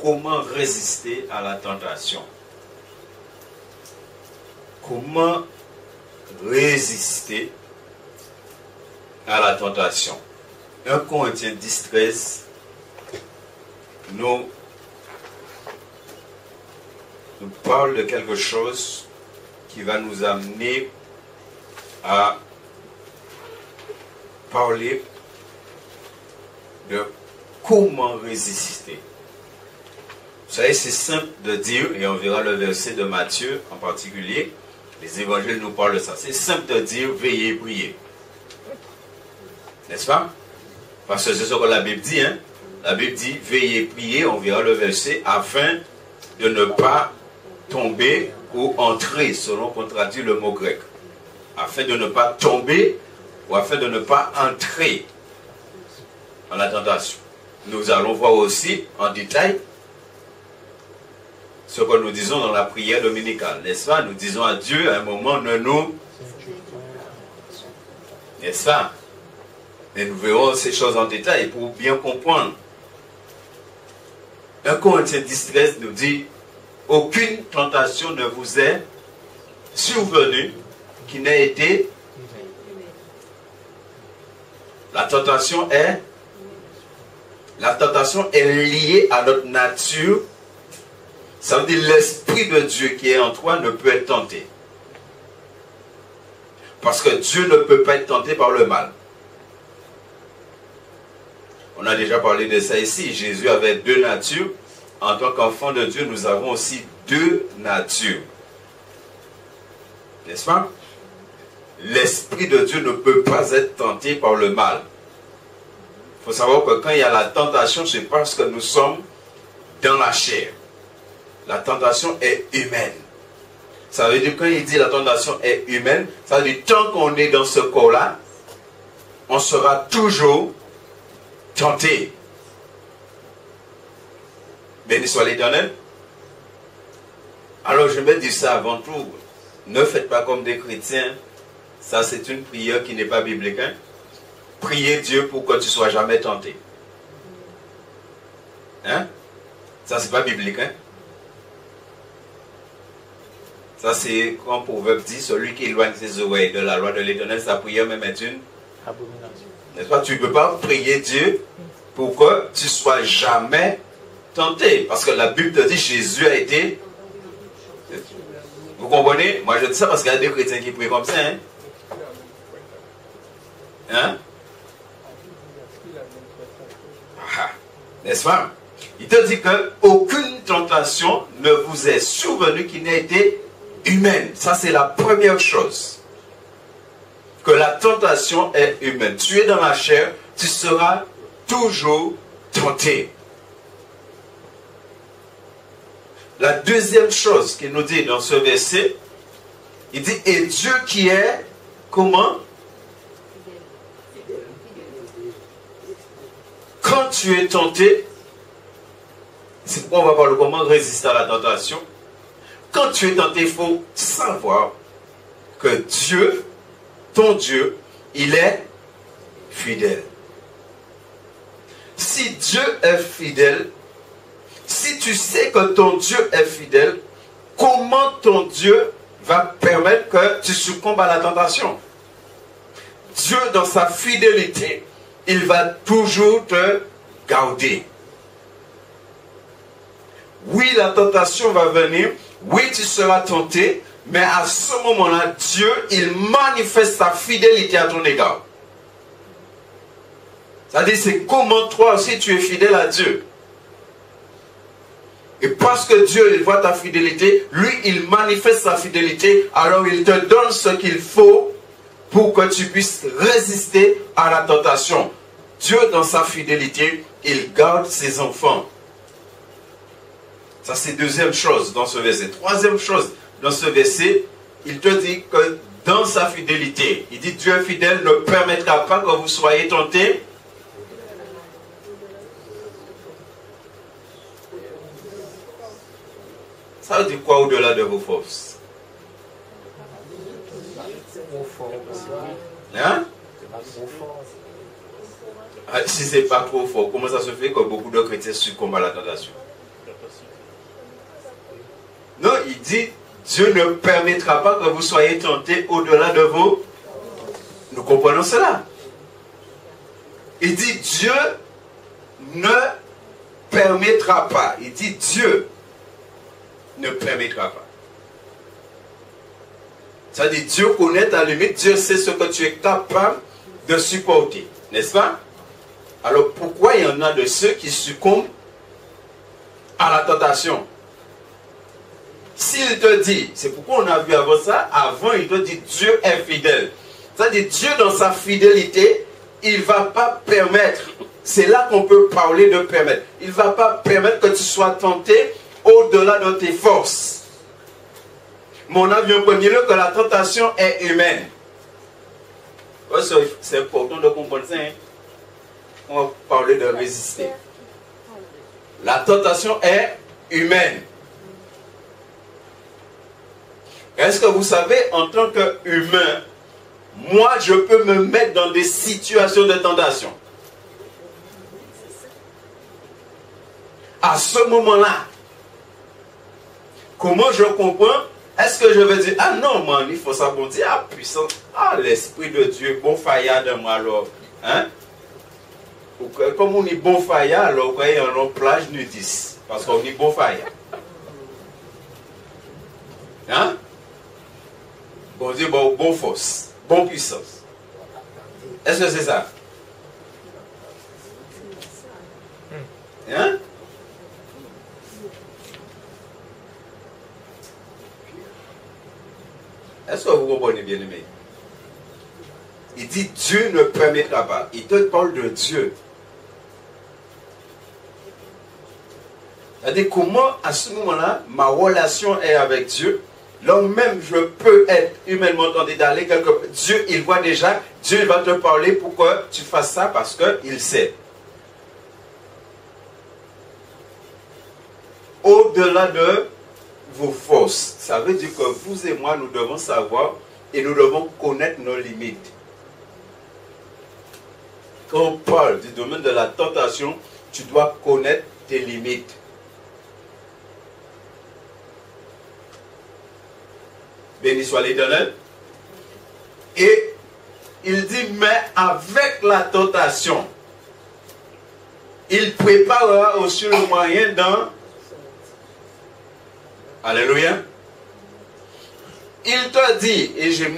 comment résister à la tentation. Comment résister à la tentation. 1 Corinthiens 10, 13 nous parle de quelque chose qui va nous amener à parler de comment résister. Vous savez, c'est simple de dire, et on verra le verset de Matthieu en particulier, les évangiles nous parlent de ça. C'est simple de dire, veillez et priez. N'est-ce pas? Parce que c'est ce que la Bible dit. Hein? La Bible dit, veillez et priez, on verra le verset, afin de ne pas tomber ou entrer, selon qu'on traduit le mot grec. Afin de ne pas tomber ou afin de ne pas entrer dans la tentation. Nous allons voir aussi en détail ce que nous disons dans la prière dominicale. N'est-ce pas? Nous disons à Dieu à un moment, ne nous... N'est-ce pas? Et nous verrons ces choses en détail pour bien comprendre. 1 Corinthiens 10, 13 nous dit, aucune tentation ne vous est survenue qui n'ait été... La tentation est liée à notre nature. Ça veut dire l'Esprit de Dieu qui est en toi ne peut être tenté. Parce que Dieu ne peut pas être tenté par le mal. On a déjà parlé de ça ici. Jésus avait deux natures. En tant qu'enfant de Dieu, nous avons aussi deux natures. N'est-ce pas? L'Esprit de Dieu ne peut pas être tenté par le mal. Il faut savoir que quand il y a la tentation, c'est parce que nous sommes dans la chair. La tentation est humaine. Ça veut dire, quand il dit la tentation est humaine, ça veut dire tant qu'on est dans ce corps-là, on sera toujours tenté. Béni soit l'Éternel. Alors je me dis ça avant tout. Ne faites pas comme des chrétiens. Ça c'est une prière qui n'est pas biblique. Hein? Priez Dieu pour que tu ne sois jamais tenté. Hein? Ça c'est pas biblique. Hein? Ça c'est comme Proverbe dit, celui qui éloigne ses oreilles de la loi de l'Éternel, sa prière même est une abomination. N'est-ce pas? Tu ne peux pas prier Dieu pour que tu ne sois jamais tenté. Parce que la Bible te dit Jésus a été... Vous comprenez? Moi je dis ça parce qu'il y a des chrétiens qui prient comme ça. Hein? Hein? Ah, n'est-ce pas? Il te dit qu'aucune tentation ne vous est survenue qui n'ait été humaine. Ça c'est la première chose. Que la tentation est humaine. Tu es dans la chair, tu seras toujours tenté. La deuxième chose qu'il nous dit dans ce verset, il dit, et Dieu qui est, comment? Quand tu es tenté, c'est pourquoi on va parler comment résister à la tentation. Quand tu es tenté, il faut savoir que Dieu, ton Dieu, il est fidèle. Si Dieu est fidèle, si tu sais que ton Dieu est fidèle, comment ton Dieu va permettre que tu succombes à la tentation? Dieu, dans sa fidélité, il va toujours te garder. Oui, la tentation va venir. Oui, tu seras tenté. Mais à ce moment-là, Dieu, il manifeste sa fidélité à ton égard. C'est-à-dire, c'est comment toi aussi tu es fidèle à Dieu. Et parce que Dieu, il voit ta fidélité, lui, il manifeste sa fidélité, alors il te donne ce qu'il faut pour que tu puisses résister à la tentation. Dieu, dans sa fidélité, il garde ses enfants. Ça, c'est deuxième chose dans ce verset. Troisième chose dans ce verset, il te dit que dans sa fidélité, il dit Dieu fidèle ne permettra pas que vous soyez tentés. Ça veut dire quoi au-delà de vos forces? Hein? Si c'est pas trop fort, comment ça se fait que beaucoup de chrétiens succombent à la tentation? il dit, Dieu ne permettra pas que vous soyez tentés au-delà de vos... Nous comprenons cela. Il dit, Dieu ne permettra pas. Il dit, Dieu ne permettra pas. Ça dit, Dieu connaît ta limite, Dieu sait ce que tu es capable de supporter. N'est-ce pas? Alors pourquoi il y en a de ceux qui succombent à la tentation? S'il te dit, c'est pourquoi on a vu avant ça, avant il te dit Dieu est fidèle. C'est-à-dire Dieu dans sa fidélité, il ne va pas permettre, c'est là qu'on peut parler de permettre, il ne va pas permettre que tu sois tenté au-delà de tes forces. Mais on a vu en premier lieu que la tentation est humaine. C'est important de comprendre ça. Hein? On va parler de résister. La tentation est humaine. Est-ce que vous savez, en tant qu'humain, moi, je peux me mettre dans des situations de tentation. À ce moment-là, comment je comprends? Est-ce que je veux dire, ah non, man, il faut ça pour dire, ah puissant, ah l'Esprit de Dieu, bon faïa de moi alors. Hein? Comme on est bon faïa, alors vous voyez, on a plage nudiste. Parce qu'on est bon faïa. Hein? Bon Dieu, bon force, bon puissance. Est-ce que c'est ça? Hein? Est-ce que vous comprenez bien aimé? Il dit Dieu ne permettra pas. Il te parle de Dieu. C'est-à-dire comment à ce moment-là, ma relation est avec Dieu. Là même je peux être humainement tenté d'aller quelque part. Dieu, il voit déjà, Dieu va te parler pour que tu fasses ça parce qu'il sait. Au-delà de vos forces, ça veut dire que vous et moi, nous devons savoir et nous devons connaître nos limites. Quand on parle du domaine de la tentation, tu dois connaître tes limites. Béni soit l'Éternel. Et il dit, mais avec la tentation, il préparera aussi le moyen dans... Alléluia. Il te dit, et j'ai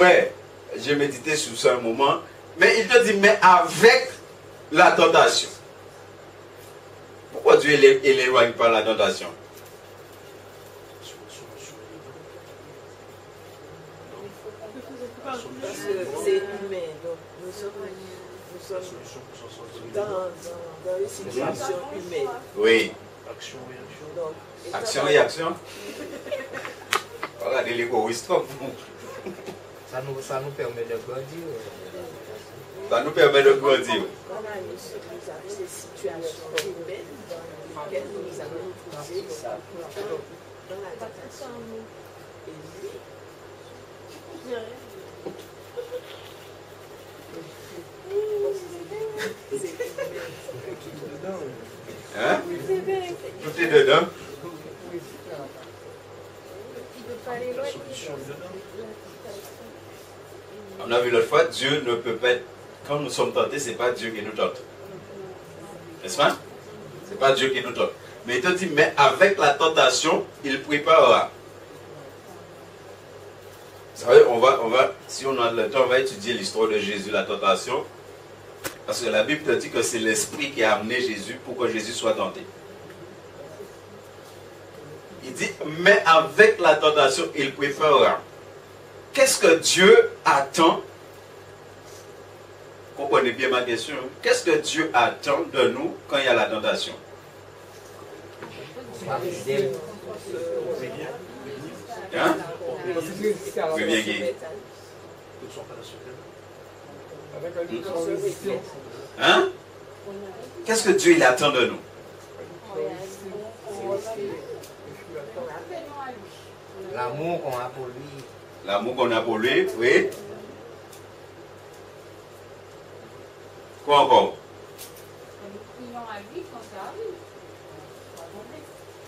médité sur ça un moment, mais il te dit, mais avec la tentation. Pourquoi Dieu il éloigne pas la tentation? Parce que c'est humain, donc nous sommes dans les situations humaines. Oui. Action et action. Donc, Action et action. Regardez les choristes. Ça nous permet de grandir. Ça nous permet de grandir. Quand on a des situations humaines dans lesquelles nous allons trouver dans la tentation. Et lui, hein? Tout est dedans. On a vu l'autre fois, Dieu ne peut pas être... Quand nous sommes tentés, ce n'est pas Dieu qui nous tente. N'est-ce pas? Ce n'est pas Dieu qui nous tente. Mais il te dit, mais avec la tentation, il préparera. Vous savez, si on a le temps, on va étudier l'histoire de Jésus, la tentation. Parce que la Bible te dit que c'est l'Esprit qui a amené Jésus pour que Jésus soit tenté. Il dit, mais avec la tentation, il préparera. Qu'est-ce que Dieu attend? Comprenez bien ma question. Qu'est-ce que Dieu attend de nous quand il y a la tentation? Hein? Oui, bien Guy. Hein? Qu'est-ce que Dieu il attend de nous? L'amour qu'on a pour lui. L'amour qu'on a pour lui, oui. Quoi encore?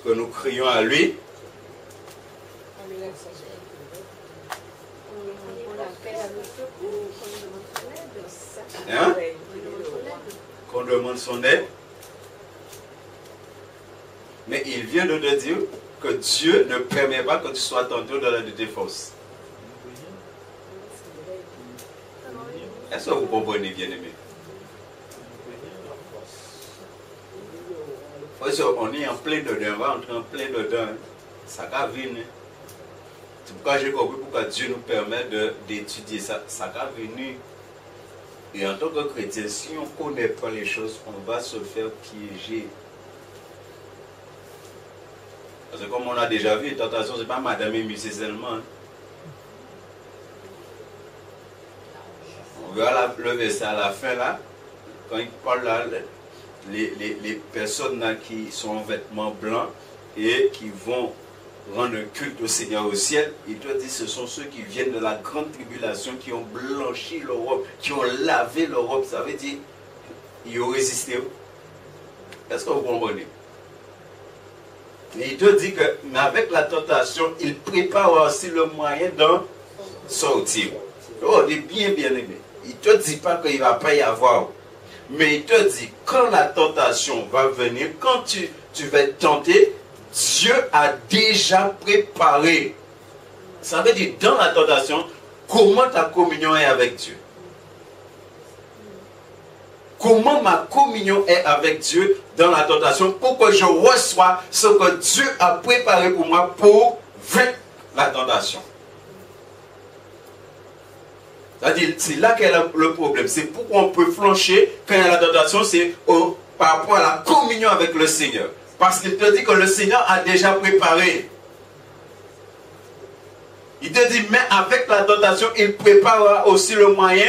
Que nous crions à lui Hein? Qu'on demande son aide. Mais il vient de te dire que Dieu ne permet pas que tu sois tenté au-delà de tes forces. Est-ce que vous comprenez, bien-aimé? On est en plein dedans, on va entrer en plein dedans. Ça va venir. C'est pourquoi j'ai compris pourquoi Dieu nous permet d'étudier ça. Ça va venir. Et en tant que chrétien, si on ne connaît pas les choses, on va se faire piéger. Parce que comme on a déjà vu, tentation, ce n'est pas Madame et Monsieur seulement. On verra le verset à la fin là, quand il parle là, les personnes là qui sont en vêtements blancs et qui vont rendre un culte au Seigneur au ciel, il te dit ce sont ceux qui viennent de la grande tribulation, qui ont blanchi leur robe, qui ont lavé leur robe. Ça veut dire ils ont résisté. Est-ce que vous comprenez? Et il te dit qu'avec la tentation, il prépare aussi le moyen d'en sortir. Oh, il est bien aimé. Il ne te dit pas qu'il ne va pas y avoir. Mais il te dit, quand la tentation va venir, quand tu vas être tenté, Dieu a déjà préparé. Ça veut dire, dans la tentation, comment ta communion est avec Dieu? Comment ma communion est avec Dieu dans la tentation pour que je reçois ce que Dieu a préparé pour moi pour vaincre la tentation. C'est-à-dire, c'est là qu'est le problème. C'est pourquoi on peut flancher quand il y a la tentation, c'est par rapport à la communion avec le Seigneur. Parce qu'il te dit que le Seigneur a déjà préparé. Il te dit, mais avec la tentation, il préparera aussi le moyen.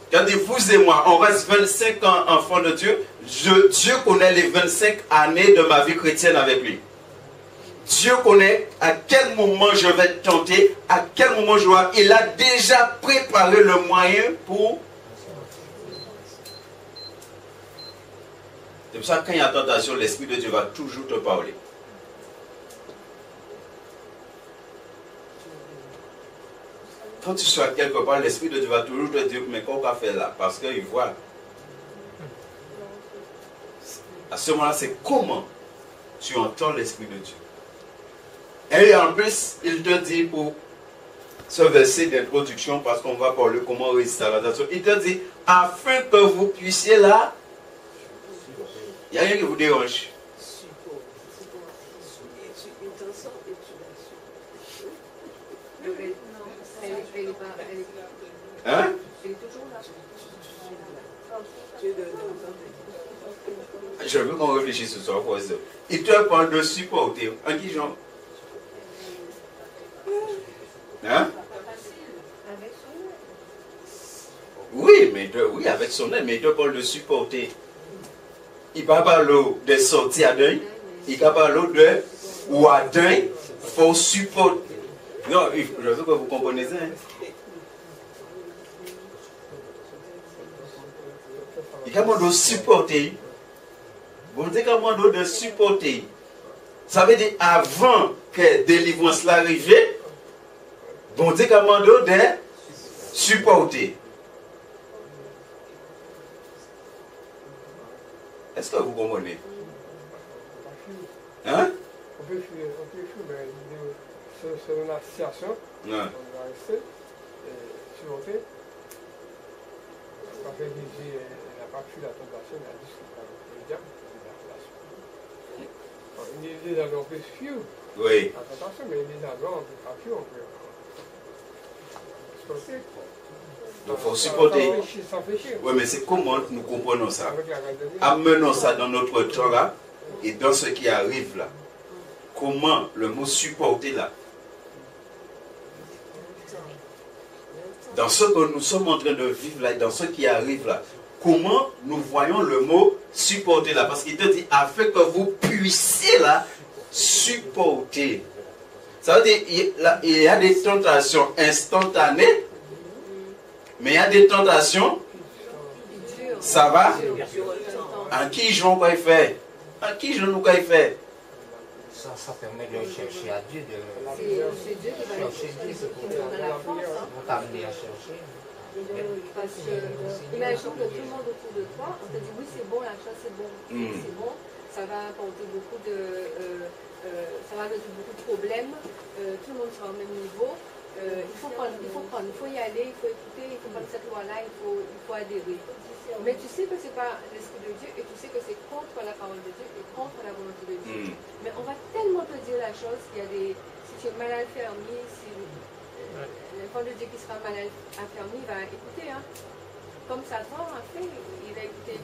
Regardez, vous et moi, on reste 25 ans enfants de Dieu. Dieu connaît les 25 années de ma vie chrétienne avec lui. Dieu connaît à quel moment je vais être tenté, à quel moment je vais. Il a déjà préparé le moyen pour. C'est pour ça que quand il y a tentation, l'Esprit de Dieu va toujours te parler. Quand tu sois quelque part, l'Esprit de Dieu va toujours te dire, mais qu'est-ce qu'on fait là? Parce qu'il voit. À ce moment-là, c'est comment tu entends l'Esprit de Dieu. Et en plus, il te dit pour ce verset d'introduction, parce qu'on va parler comment résister à la tentation, il te dit, afin que vous puissiez là, il n'y a rien qui vous dérange. Hein? Je veux qu'on réfléchisse ce soir. Il te parle de supporter. En qui genre? Hein? Oui, mais oui, avec son aide, mais il te parle de supporter. Il ne parle pas de sortir à deuil. Il ne parle pas de ou à deuil. Il faut supporter. Non, je veux que vous compreniez ça. Hein? Il demande de supporter. Bon Dieu demande de supporter. Ça veut dire avant que délivrance l'arrive, bon Dieu demande de supporter. Est-ce que vous comprenez? Hein? On peut fuir, mais selon la situation, on va rester supporter. Parce que Jésus n'a pas fui la tentation, il a dit que le diable, il est on peut fuir la tentation, mais les avant, on ne peut pas fuir, on peut supporter. Donc il faut supporter. Oui, mais c'est comment nous comprenons ça? Amenons ça dans notre temps là, et dans ce qui arrive là. Comment le mot supporter là? Dans ce que nous sommes en train de vivre là, dans ce qui arrive là, comment nous voyons le mot supporter là? Parce qu'il te dit, afin que vous puissiez là, supporter. Ça veut dire, il y a des tentations instantanées, mais il y a des tentations, ça va? En qui je vais faire? En qui je nous faire? Ça permet de chercher à Dieu, de chercher Dieu, pour t'amener à chercher. Parce que, imagine que tout le monde autour de toi, on te dit oui, c'est bon, l'achat, c'est bon, c'est bon, ça va apporter beaucoup de. Ça va résoudre beaucoup de problèmes, tout le monde sera au même niveau. Il faut y aller, il faut écouter, il faut prendre cette loi-là, il faut adhérer. Mais tu sais que ce n'est pas l'Esprit de Dieu et tu sais que c'est contre la parole de Dieu et contre la volonté de Dieu. Mais on va tellement te dire la chose qu'il y a des. Si tu es mal affermi, si l'enfant de Dieu qui sera mal affermi va écouter. Hein. Comme Satan a fait, il a écouté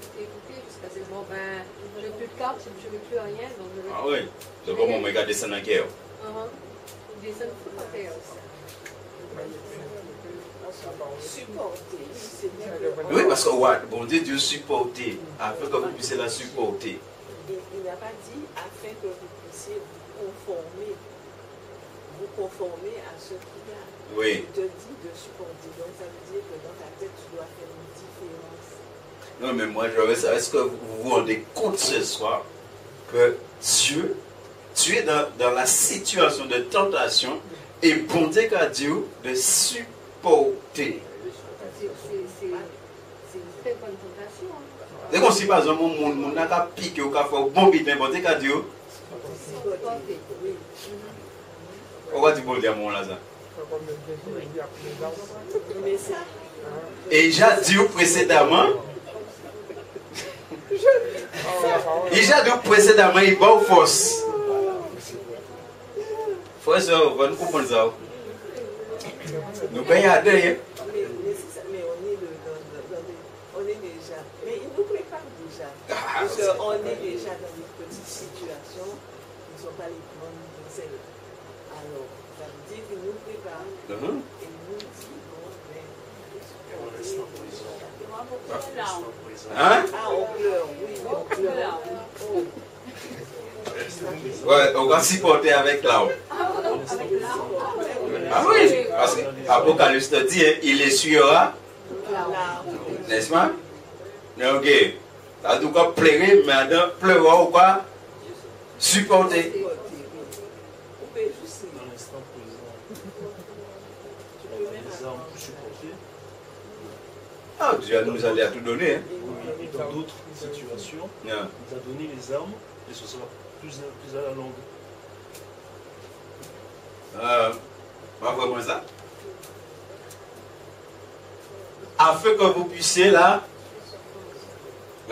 jusqu'à ce bon, ben, je n'ai plus de carte, je ne veux plus rien. Donc je vais... Ah oui, c'est comme on me regarde descendre en guerre. Descendre tout en terre aussi. Supporter, c'est bien. Oui, parce que ouais, bon Dieu supporter, afin que vous puissiez la supporter. Il n'a pas dit afin que vous puissiez vous conformer à ce qu'il a. Oui. Il te dit de supporter. Donc ça veut dire que dans ta tête, tu dois faire une différence. Non, mais moi, je veux savoir, est-ce que vous vous rendez compte ce soir que Dieu, tu es dans la situation de tentation et bon Dieu qu'a dit de supporter. C'est une très bonne tentation. Hein. C'est comme si par exemple, mon n'a qu'à piquer ou qu'à faire bon bit, bon Dieu qu'a dit. Pourquoi tu peux dire mon là ça? Mais ça. Et j'ai dit précédemment. Il j'ai dit précédemment, il va aux forces. Frère, on va nous comprendre ça. Nous payons à deux. Mais on est déjà. Mais il nous prépare déjà. Parce qu'on est déjà dans des petites situations qui ne sont pas les grandes de celles. Alors, ça veut dire qu'il nous prépare et il nous dit bon, mais. Hein? Ah, on pleure, oui, on pleure. Ouais, on va supporter avec l'arme. Ah oui, parce que l'Apocalypse te dit, il essuiera. N'est-ce pas? Ok. En tout cas, pleurer, mais pleura ou quoi? Supporter. Dans l'instant présent, tu peux mettre des armes pour supporter. Ah, Dieu nous allait à tout donner. Hein? Et dans d'autres situations, il a donné les armes et ce sera plus à la longue. Pas vraiment ça. Afin que vous puissiez la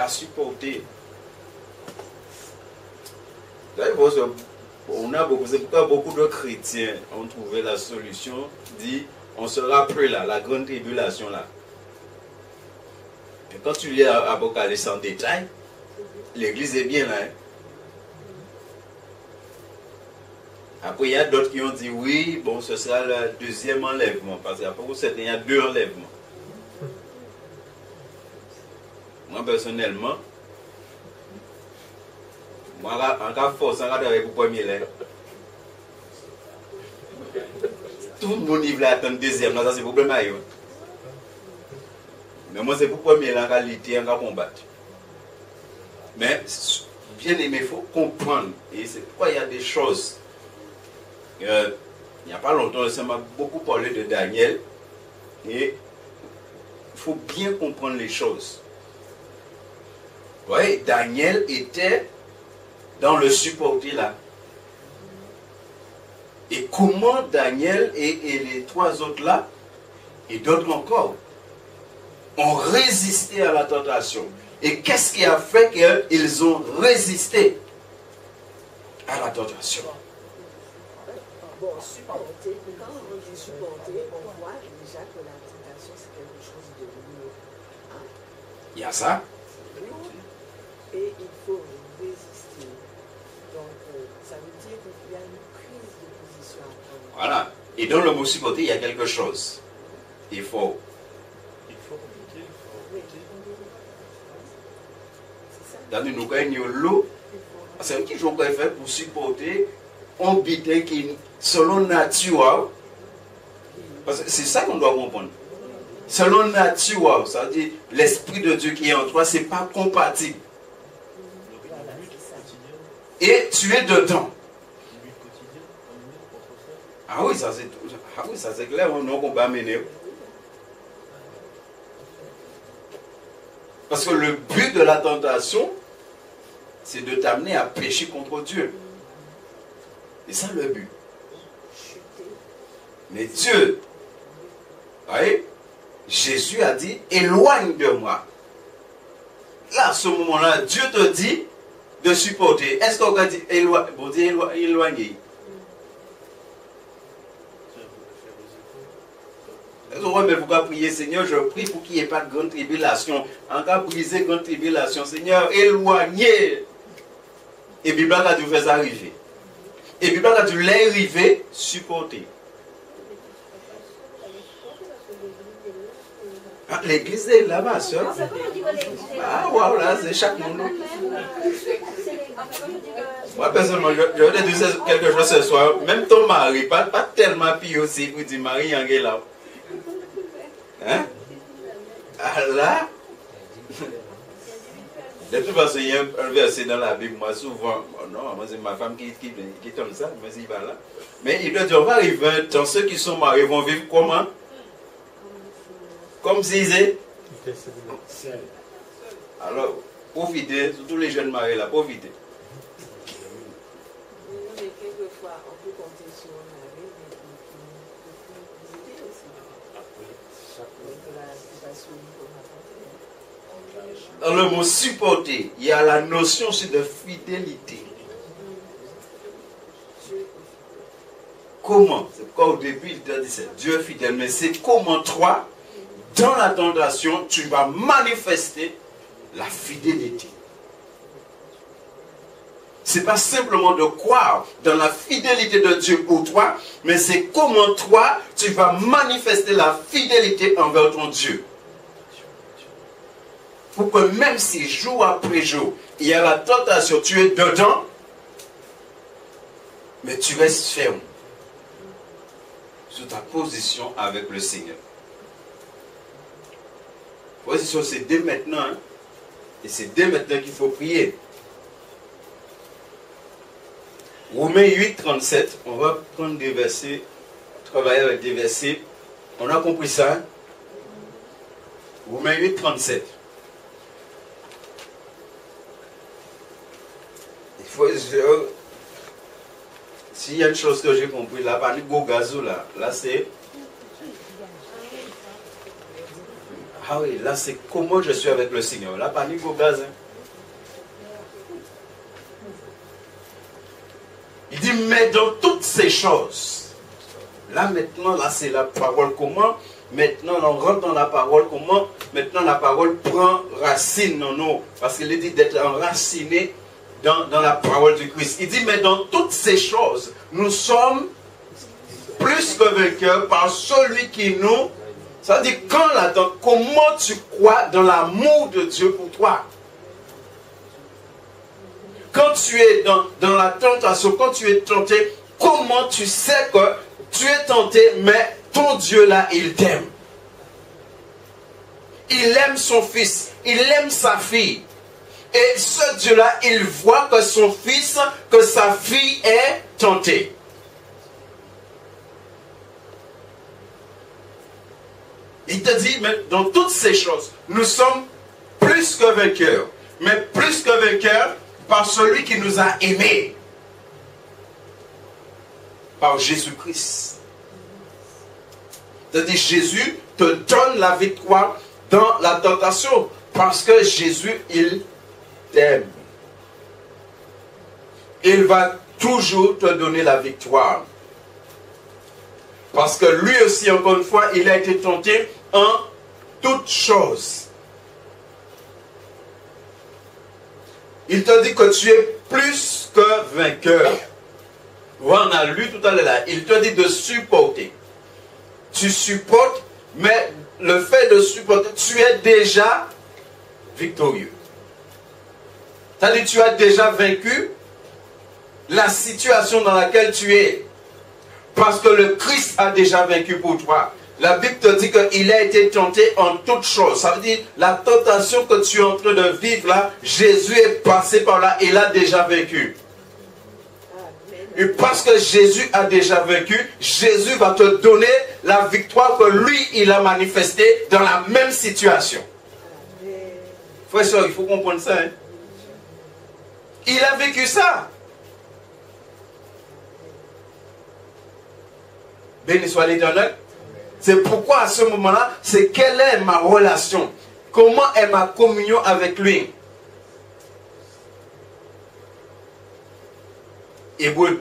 supporter. On a beaucoup, c'est pourquoi beaucoup de chrétiens ont trouvé la solution, dit on sera prêt là, la grande tribulation là. Et quand tu lis Apocalypse en détail, l'église est bien là. Hein? Après, il y a d'autres qui ont dit oui, bon, ce sera le deuxième enlèvement. Parce qu'après, il y a deux enlèvements. Moi, personnellement, moi, en cas de force, en cas de avec le premier lèvre. Tout le monde veut attendre le deuxième, là, ça c'est le problème. Mais moi, c'est pour le premier là, en qualité, en cas de combattre. Mais, bien aimé, il faut comprendre. Et c'est pourquoi il y a des choses. Il n'y a pas longtemps, ça m'a beaucoup parlé de Daniel. Et il faut bien comprendre les choses. Vous voyez, Daniel était dans le supporter là. Et comment Daniel et les trois autres là, et d'autres encore, ont résisté à la tentation. Et qu'est-ce qui a fait qu'ils ont résisté à la tentation? Bon, supporter, quand on dit supporter, on voit déjà que la tentation c'est quelque chose de lourd. Hein? Il y a ça. Et il faut résister. Donc, ça veut dire qu'il y a une prise de position à prendre. Voilà. Et dans le mot supporter, il y a quelque chose. Il faut. Dans nous gagnons l'eau. C'est un petit jour qu'on fait pour supporter un bitin qui, selon nature, parce que c'est ça qu'on doit comprendre. Selon nature, ça veut dire l'Esprit de Dieu qui est en toi, c'est pas compatible. Et tu es dedans. Ah oui, ça c'est clair, on n'a pas mener. Parce que le but de la tentation, c'est de t'amener à pécher contre Dieu. C'est ça le but. Mais Dieu, vous voyez, Jésus a dit, éloigne de moi. Là, à ce moment-là, Dieu te dit de supporter. Est-ce qu'on va dire éloigner? Mais pourquoi prier, Seigneur, je prie pour qu'il n'y ait pas de grande tribulation. En cas de briser grande tribulation, Seigneur, éloignez. Et Bible a dû faire arriver. Et Bible a dû l'arriver, supporter. L'église est là, ma soeur. Ah, voilà, c'est chaque monde. Moi, personnellement, je vais te dire quelque chose ce soir. Même ton mari, pas tellement pire aussi, vous dites Marie, en là. Hein? Ah là? De toute façon, il y a un verset dans la Bible, moi souvent, non, moi c'est ma femme qui tombe ça, mais il va là. Mais il doit dire, on va arriver un temps, ceux qui sont mariés vont vivre comment? Comme s'ils étaient. Alors, profitez, surtout les jeunes mariés là, profitez. Mais quelquefois, on peut compter sur un mari, mais qui visiter aussi. Dans le mot supporter, il y a la notion aussi de fidélité. Comment? C'est pourquoi au début il t'a dit c'est Dieu fidèle, mais c'est comment toi, dans la tentation, tu vas manifester la fidélité. Ce n'est pas simplement de croire dans la fidélité de Dieu pour toi, mais c'est comment toi, tu vas manifester la fidélité envers ton Dieu. Pour que même si jour après jour, il y a la tentation, tu es dedans, mais tu restes ferme sur ta position avec le Seigneur. Position, c'est dès maintenant, hein? Et c'est dès maintenant qu'il faut prier. Romains 8, 37, on va prendre des versets, travailler avec des versets. On a compris ça? Hein? Romains 8, 37. Il faut... S'il y a une chose que j'ai compris, là, par le gazou, là c'est... Ah oui, là c'est comment je suis avec le Seigneur. Là, par le gaz. Hein? Il dit, mais dans toutes ces choses, là maintenant, là c'est la parole comment, maintenant on rentre dans la parole comment, maintenant la parole prend racine en nous, parce qu'il est dit d'être enraciné dans la parole du Christ. Il dit, mais dans toutes ces choses, nous sommes plus que vainqueurs par celui qui nous... Ça veut dire, comment tu crois dans l'amour de Dieu pour toi? Quand tu es dans la tentation, quand tu es tenté, comment tu sais que tu es tenté, mais ton Dieu là, il t'aime. Il aime son fils, il aime sa fille. Et ce Dieu là, il voit que son fils, que sa fille est tentée. Il te dit, mais dans toutes ces choses, nous sommes plus que vainqueurs. Mais plus que vainqueurs, par celui qui nous a aimés, par Jésus-Christ. C'est-à-dire Jésus te donne la victoire dans la tentation, parce que Jésus, il t'aime. Il va toujours te donner la victoire. Parce que lui aussi, encore une fois, il a été tenté en toutes choses. Il te dit que tu es plus que vainqueur. On a lu tout à l'heure là. Il te dit de supporter. Tu supportes, mais le fait de supporter, tu es déjà victorieux. C'est-à-dire tu as déjà vaincu la situation dans laquelle tu es. Parce que le Christ a déjà vaincu pour toi. La Bible te dit qu'il a été tenté en toutes choses. Ça veut dire, la tentation que tu es en train de vivre là, Jésus est passé par là, il a déjà vaincu. Et parce que Jésus a déjà vaincu, Jésus va te donner la victoire que lui, il a manifestée dans la même situation. Il Frère et soeur, il faut comprendre ça. Hein? Il a vécu ça. Béni soit l'Éternel. C'est pourquoi à ce moment-là, c'est quelle est ma relation? Comment est ma communion avec lui? Hébreux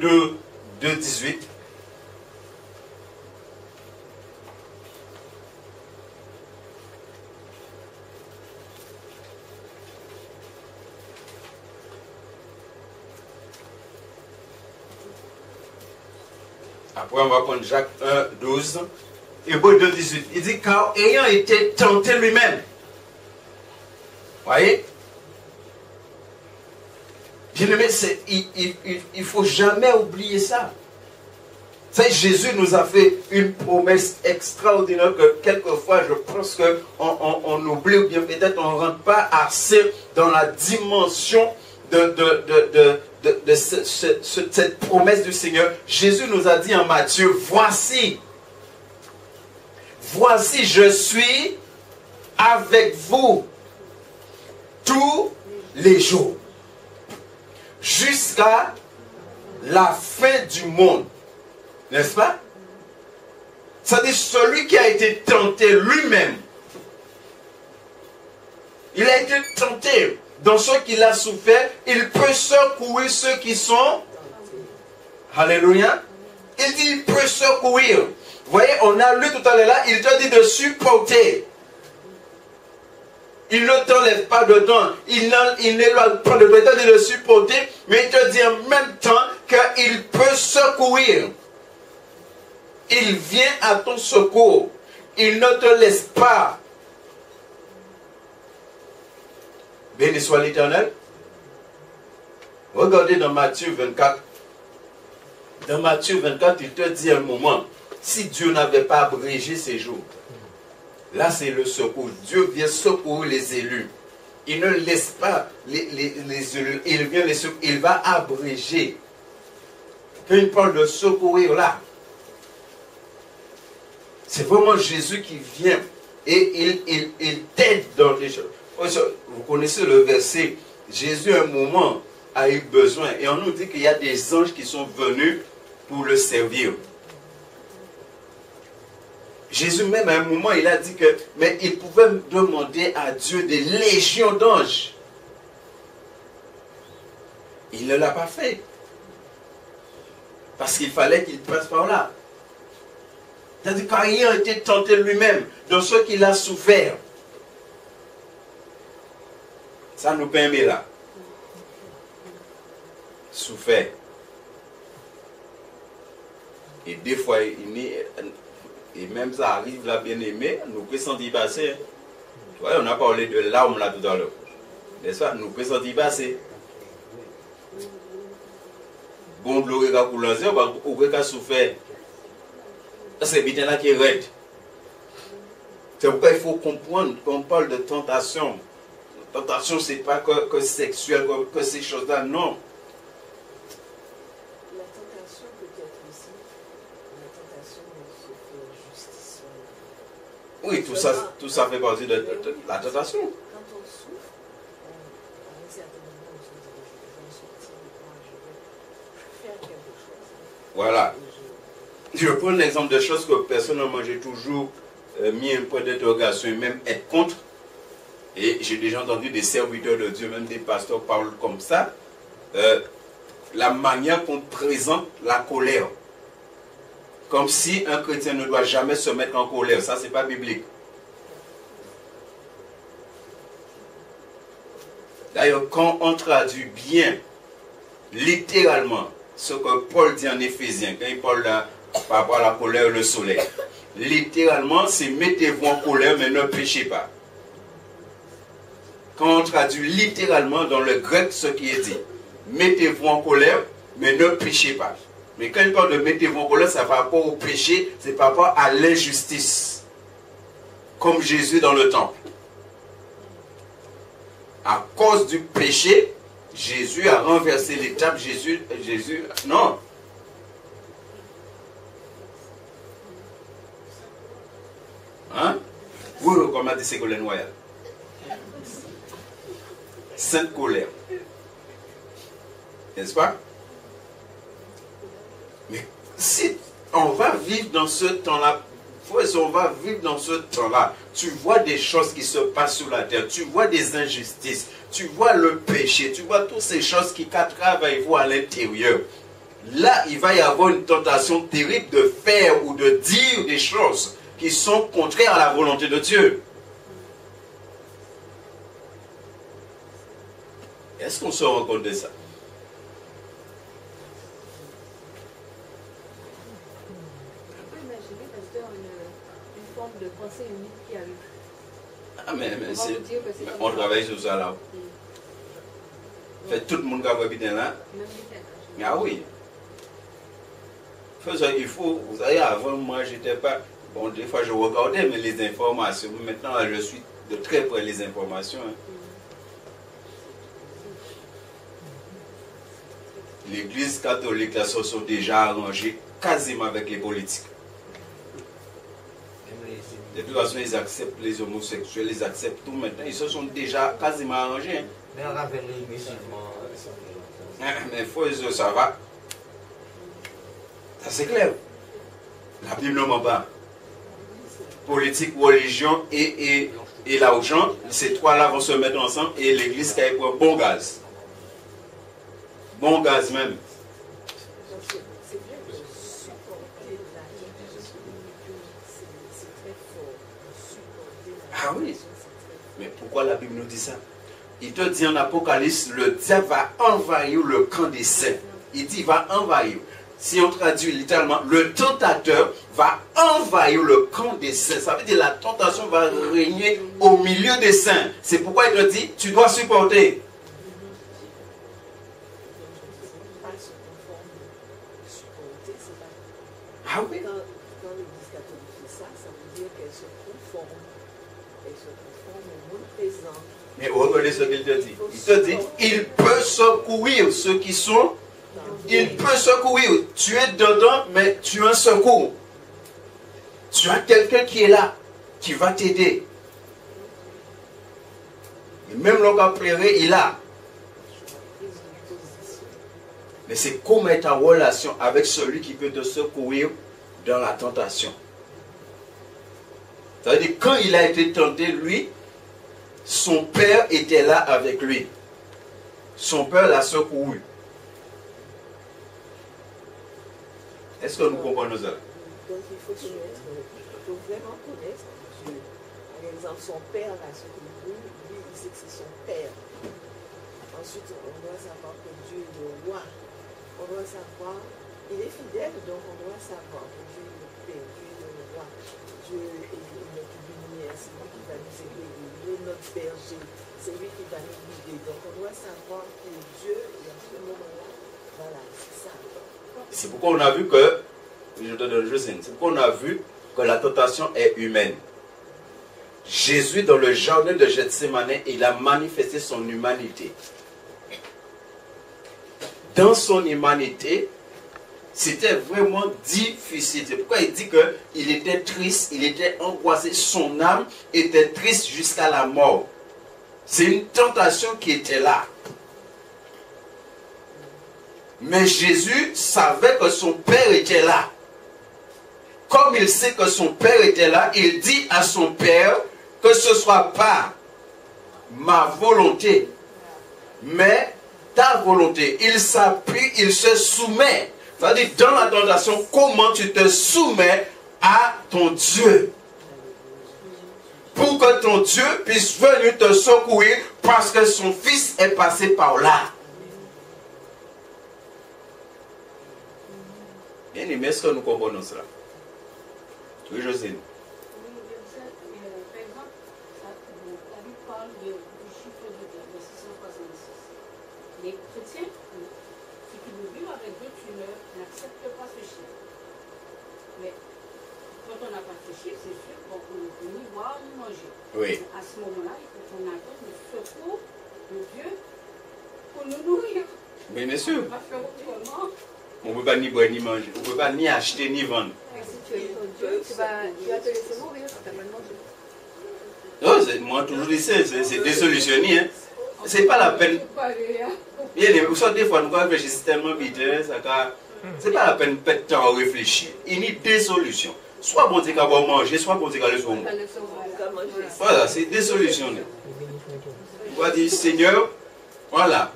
2, 18. Après, on va prendre Jacques 1, 12. Hébreux 2, 18. Il dit, car ayant été tenté lui-même. Voyez? Bien-aimé, il ne faut jamais oublier ça. Jésus nous a fait une promesse extraordinaire que quelquefois, je pense qu'on oublie ou bien peut-être on ne rentre pas assez dans la dimension de cette promesse du Seigneur. Jésus nous a dit en Matthieu, voici, je suis avec vous tous les jours, jusqu'à la fin du monde. N'est-ce pas? C'est-à-dire celui qui a été tenté lui-même. Il a été tenté. Dans ce qu'il a souffert, il peut secourir ceux qui sont. Alléluia. Il dit, il peut secourir. Vous voyez, on a lu tout à l'heure là, il te dit de supporter. Il ne t'enlève pas dedans. Il n'éloigne pas de toi. Il te dit de supporter, mais il te dit en même temps qu'il peut secourir. Il vient à ton secours. Il ne te laisse pas. Béni soit l'Éternel. Regardez dans Matthieu 24. Dans Matthieu 24, il te dit un moment, si Dieu n'avait pas abrégé ces jours, là c'est le secours. Dieu vient secourir les élus. Il ne laisse pas les élus. Il vient les secourir. Il va abréger. Quand il parle de secourir là, c'est vraiment Jésus qui vient et il t'aide dans les choses. Vous connaissez le verset, Jésus à un moment a eu besoin et on nous dit qu'il y a des anges qui sont venus pour le servir. Jésus même à un moment il a dit que mais il pouvait demander à Dieu des légions d'anges. Il ne l'a pas fait. Parce qu'il fallait qu'il passe par là. C'est-à-dire quand il a été tenté lui-même dans ce qu'il a souffert. Ça nous permet là. Souffert. Et des fois, et même ça arrive là, bien aimé, nous pouvons sentir passer. Ouais, on a parlé de larmes là tout à l'heure. N'est-ce pas? Nous pouvons sentir passer. Bon, de l'eau est à couler, on peut souffrir. C'est bien là qui est raide. C'est pourquoi il faut comprendre qu'on parle de tentation. Tentation, ce n'est pas que sexuel, que ces choses-là, non. La tentation peut être aussi la tentation de se faire justice. Oui, tout ça fait partie de la tentation. Quand on souffre, à un certain moment, on se dit, je vais sortir, je vais faire quelque chose. Voilà. Je prends un exemple de choses que personnellement j'ai toujours mis un point d'interrogation et même être contre. Et j'ai déjà entendu des serviteurs de Dieu, même des pasteurs parlent comme ça. La manière qu'on présente la colère. Comme si un chrétien ne doit jamais se mettre en colère. Ça, c'est pas biblique. D'ailleurs, quand on traduit bien, littéralement, ce que Paul dit en Éphésiens, quand il parle par rapport à la colère et le soleil, littéralement, c'est mettez-vous en colère, mais ne péchez pas. Quand on traduit littéralement dans le grec ce qui est dit, mettez-vous en colère, mais ne péchez pas. Mais quand il parle de mettez-vous en colère, c'est par rapport au péché, c'est par rapport à l'injustice. Comme Jésus dans le temple. À cause du péché, Jésus a renversé les tables. Jésus, non. Hein? Oui, comme a dit Ségolène Royal. sainte colère. N'est-ce pas? Mais si on va vivre dans ce temps-là, on va vivre dans ce temps-là, tu vois des choses qui se passent sur la terre, tu vois des injustices, tu vois le péché, tu vois toutes ces choses qui travaillent à l'intérieur. Là, il va y avoir une tentation terrible de faire ou de dire des choses qui sont contraires à la volonté de Dieu. Est-ce qu'on se rend compte de ça? On peut imaginer, pasteur, une forme de pensée unique qui arrive. Ah, mais on travaille sur ça là. Fait tout le monde qui va bien là. Mais ah oui. Il faut, vous savez, avant moi j'étais pas, bon des fois je regardais mais les informations, maintenant je suis de très près les informations. Hein. L'église catholique, là, se sont déjà arrangés quasiment avec les politiques. De toute façon, ils acceptent les homosexuels, ils acceptent tout maintenant, ils se sont déjà quasiment arrangés. Hein. Mais on rappelle les musulmans. Mais il faut que ça va. Ça c'est clair. La Bible ne ment pas. Politique, religion et l'argent, ces trois-là vont se mettre ensemble et l'église qui a un bon gaz. Bon gaz même. C'est bien de supporter la religion, c'est très fort. Supporter la Ah oui. religion, c'est très fort. Mais pourquoi la Bible nous dit ça? Il te dit en Apocalypse, le diable va envahir le camp des saints. Il dit, il va envahir. Si on traduit littéralement, le tentateur va envahir le camp des saints. Ça veut dire la tentation va régner au milieu des saints. C'est pourquoi il te dit, tu dois supporter. Pas se conformer, supporter, c'est pas. Ah oui. Quand l'Église catholique fait ça, ça veut dire qu'elle se conforme. Elle se conforme au monde présent. Mais regardez ce qu'il te dit. Il te dit, il peut secourir ceux qui sont. Il peut secourir. Tu es dedans, mais tu as un secours. Tu as quelqu'un qui est là, qui va t'aider. Et même l'homme a pleuré, il a. Mais c'est comment être en relation avec celui qui peut te secourir dans la tentation. Ça veut dire, quand il a été tenté, lui, son père était là avec lui. Son père l'a secouru. Est-ce que nous comprenons ça? Donc il faut connaître, il faut vraiment connaître Dieu. Par exemple, son père l'a secouru, lui il sait que c'est son père. Ensuite, on doit savoir que Dieu est le roi. On doit savoir, il est fidèle, donc on doit savoir que Dieu est le père, Dieu est le roi. Dieu est notre lumière, c'est lui qui va nous éclairer, il est notre berger, c'est lui qui va nous guider. Donc on doit savoir que Dieu, et à ce moment-là, voilà, c'est ça. C'est pourquoi on a vu que, je te donne juste c'est pourquoi on a vu que la tentation est humaine. Jésus, dans le jardin de Gethsémane, il a manifesté son humanité. Dans son humanité, c'était vraiment difficile. C'est pourquoi il dit qu'il était triste, il était angoissé, son âme était triste jusqu'à la mort. C'est une tentation qui était là. Mais Jésus savait que son Père était là. Comme il sait que son Père était là, il dit à son Père que ce ne soit pas ma volonté, mais ta volonté. Il s'appuie, il se soumet. C'est-à-dire, dans la tentation, comment tu te soumets à ton Dieu. Pour que ton Dieu puisse venir te secourir parce que son Fils est passé par là. Bien aimé, est-ce que nous comprenons cela? Oui, Josine. Oui, par exemple, la Bible parle du chiffre de Dieu, le 666. Les chrétiens, si tu veux vivre avec Dieu, tu n'acceptes pas ce chiffre. Mais quand on n'a pas ce chiffre, c'est sûr qu'on ne peut ni boire ni manger. Oui. À ce moment-là, il faut qu'on attende le secours de Dieu pour nous nourrir. Mais bien sûr. On va faire autrement. On ne peut pas ni boire ni manger. On ne peut pas ni acheter ni vendre. Si tu es ton Dieu, tu vas te laisser mourir, tu n'as pas de manger. Non, moi toujours dit ça, c'est désolutionné. Hein. C'est pas la peine. Vous savez, des fois, nous réfléchissons tellement vite, c'est pas la peine de perdre temps à réfléchir. Il y a des solutions. Soit bon Dieu va manger, soit bon Dieu va le sauver. Voilà, c'est des solutions. On va dire, Seigneur, voilà.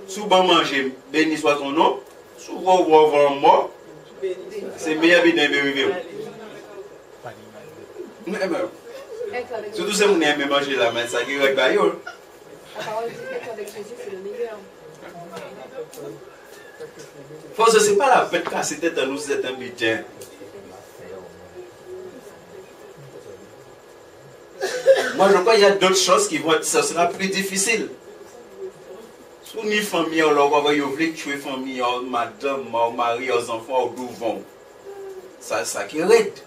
Souvent manger, béni soit ton nom. Souvent voir mort, c'est meilleur que de vivre. Surtout si vous aimez manger la main, ça qui est baillot. La parole dit qu'être avec Jésus, c'est le meilleur. Parce que ce n'est pas la peine de casser tête à nous, c'est un budget. Moi, je crois qu'il y a d'autres choses qui vont être, ça sera plus difficile. Si une famille, on va y tuer famille, madame, mari, aux enfants, au douvon. Ça qui est.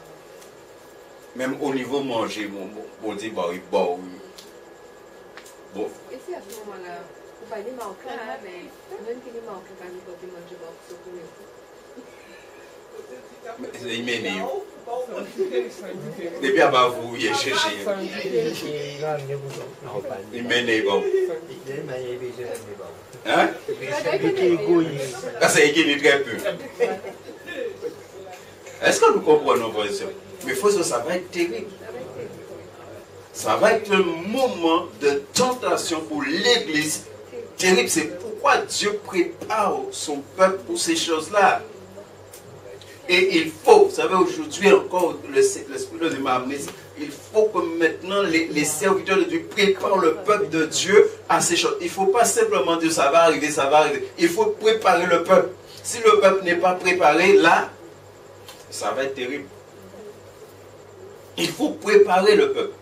Même au niveau manger, on dit, bah, oui, bon. Et c'est à ce moment-là, vous ne pouvez pas manquer, mais même qu'il manque quand il faut manger, il m'énerve. Depuis avant vous, il est cherché. Il m'énerve. Hein? C'est équilibré très peu. Est-ce que nous comprenons, frères et sœurs? Mais faut que ça va être terrible. Ça va être un moment de tentation pour l'Église terrible. C'est pourquoi Dieu prépare son peuple pour ces choses-là. Et il faut, vous savez, aujourd'hui encore, l'Esprit de m'a amené, il faut que maintenant les serviteurs de Dieu préparent le peuple de Dieu à ces choses. Il ne faut pas simplement dire ça va arriver, ça va arriver. Il faut préparer le peuple. Si le peuple n'est pas préparé, là, ça va être terrible. Il faut préparer le peuple.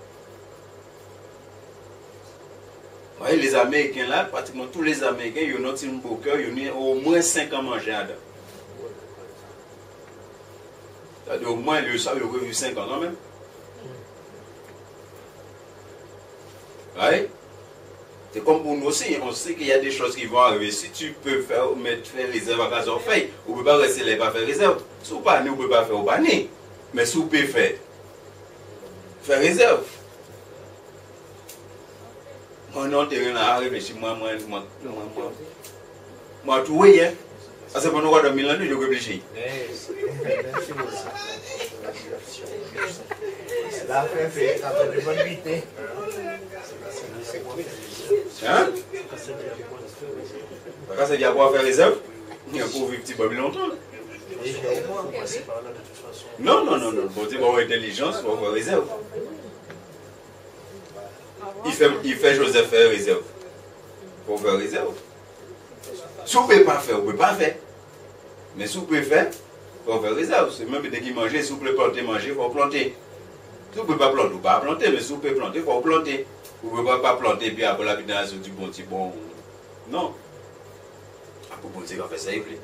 Vous voyez, les Américains là, pratiquement tous les Américains, ils ont un beau cœur, ils ont au moins 5 ans mangé à dents. C'est-à-dire au moins, ils ont revu 5 ans, non même? Ouais. C'est comme pour nous aussi, on sait qu'il y a des choses qui vont arriver. Si tu peux faire réserve à casa, fait, on ne peut pas rester là et pas faire réserve. Si vous ne pouvez pas, on ne peut pas faire au banni. Mais si vous pouvez faire réserve. Moi, non, tu es là, réfléchis, moi, tout, oui, hein. C'est pour nous voir dans 1000 ans, nous devons réfléchir. La fin fait, ça fait de bonne vité. Hein? Parce que c'est bien pour faire réserve. Il faut vivre petit peu longtemps. Non. Bon, tu vas avoir intelligence, tu vas avoir réserve. Il fait Joseph faire réserve. Pour faire réserve. Si vous ne pouvez pas faire, vous ne pouvez pas faire. Mais si vous pouvez faire, il faut faire réserve. C'est même dès qu'il mange, si vous pouvez planter, manger, il faut planter. Si vous ne pouvez pas planter, vous ne pouvez pas planter. Mais si vous pouvez planter, il faut planter. Vous ne pouvez pas planter, puis après la vie dans du bon petit bon. Non. Après, bon, c'est qu'on fait ça, il plaît.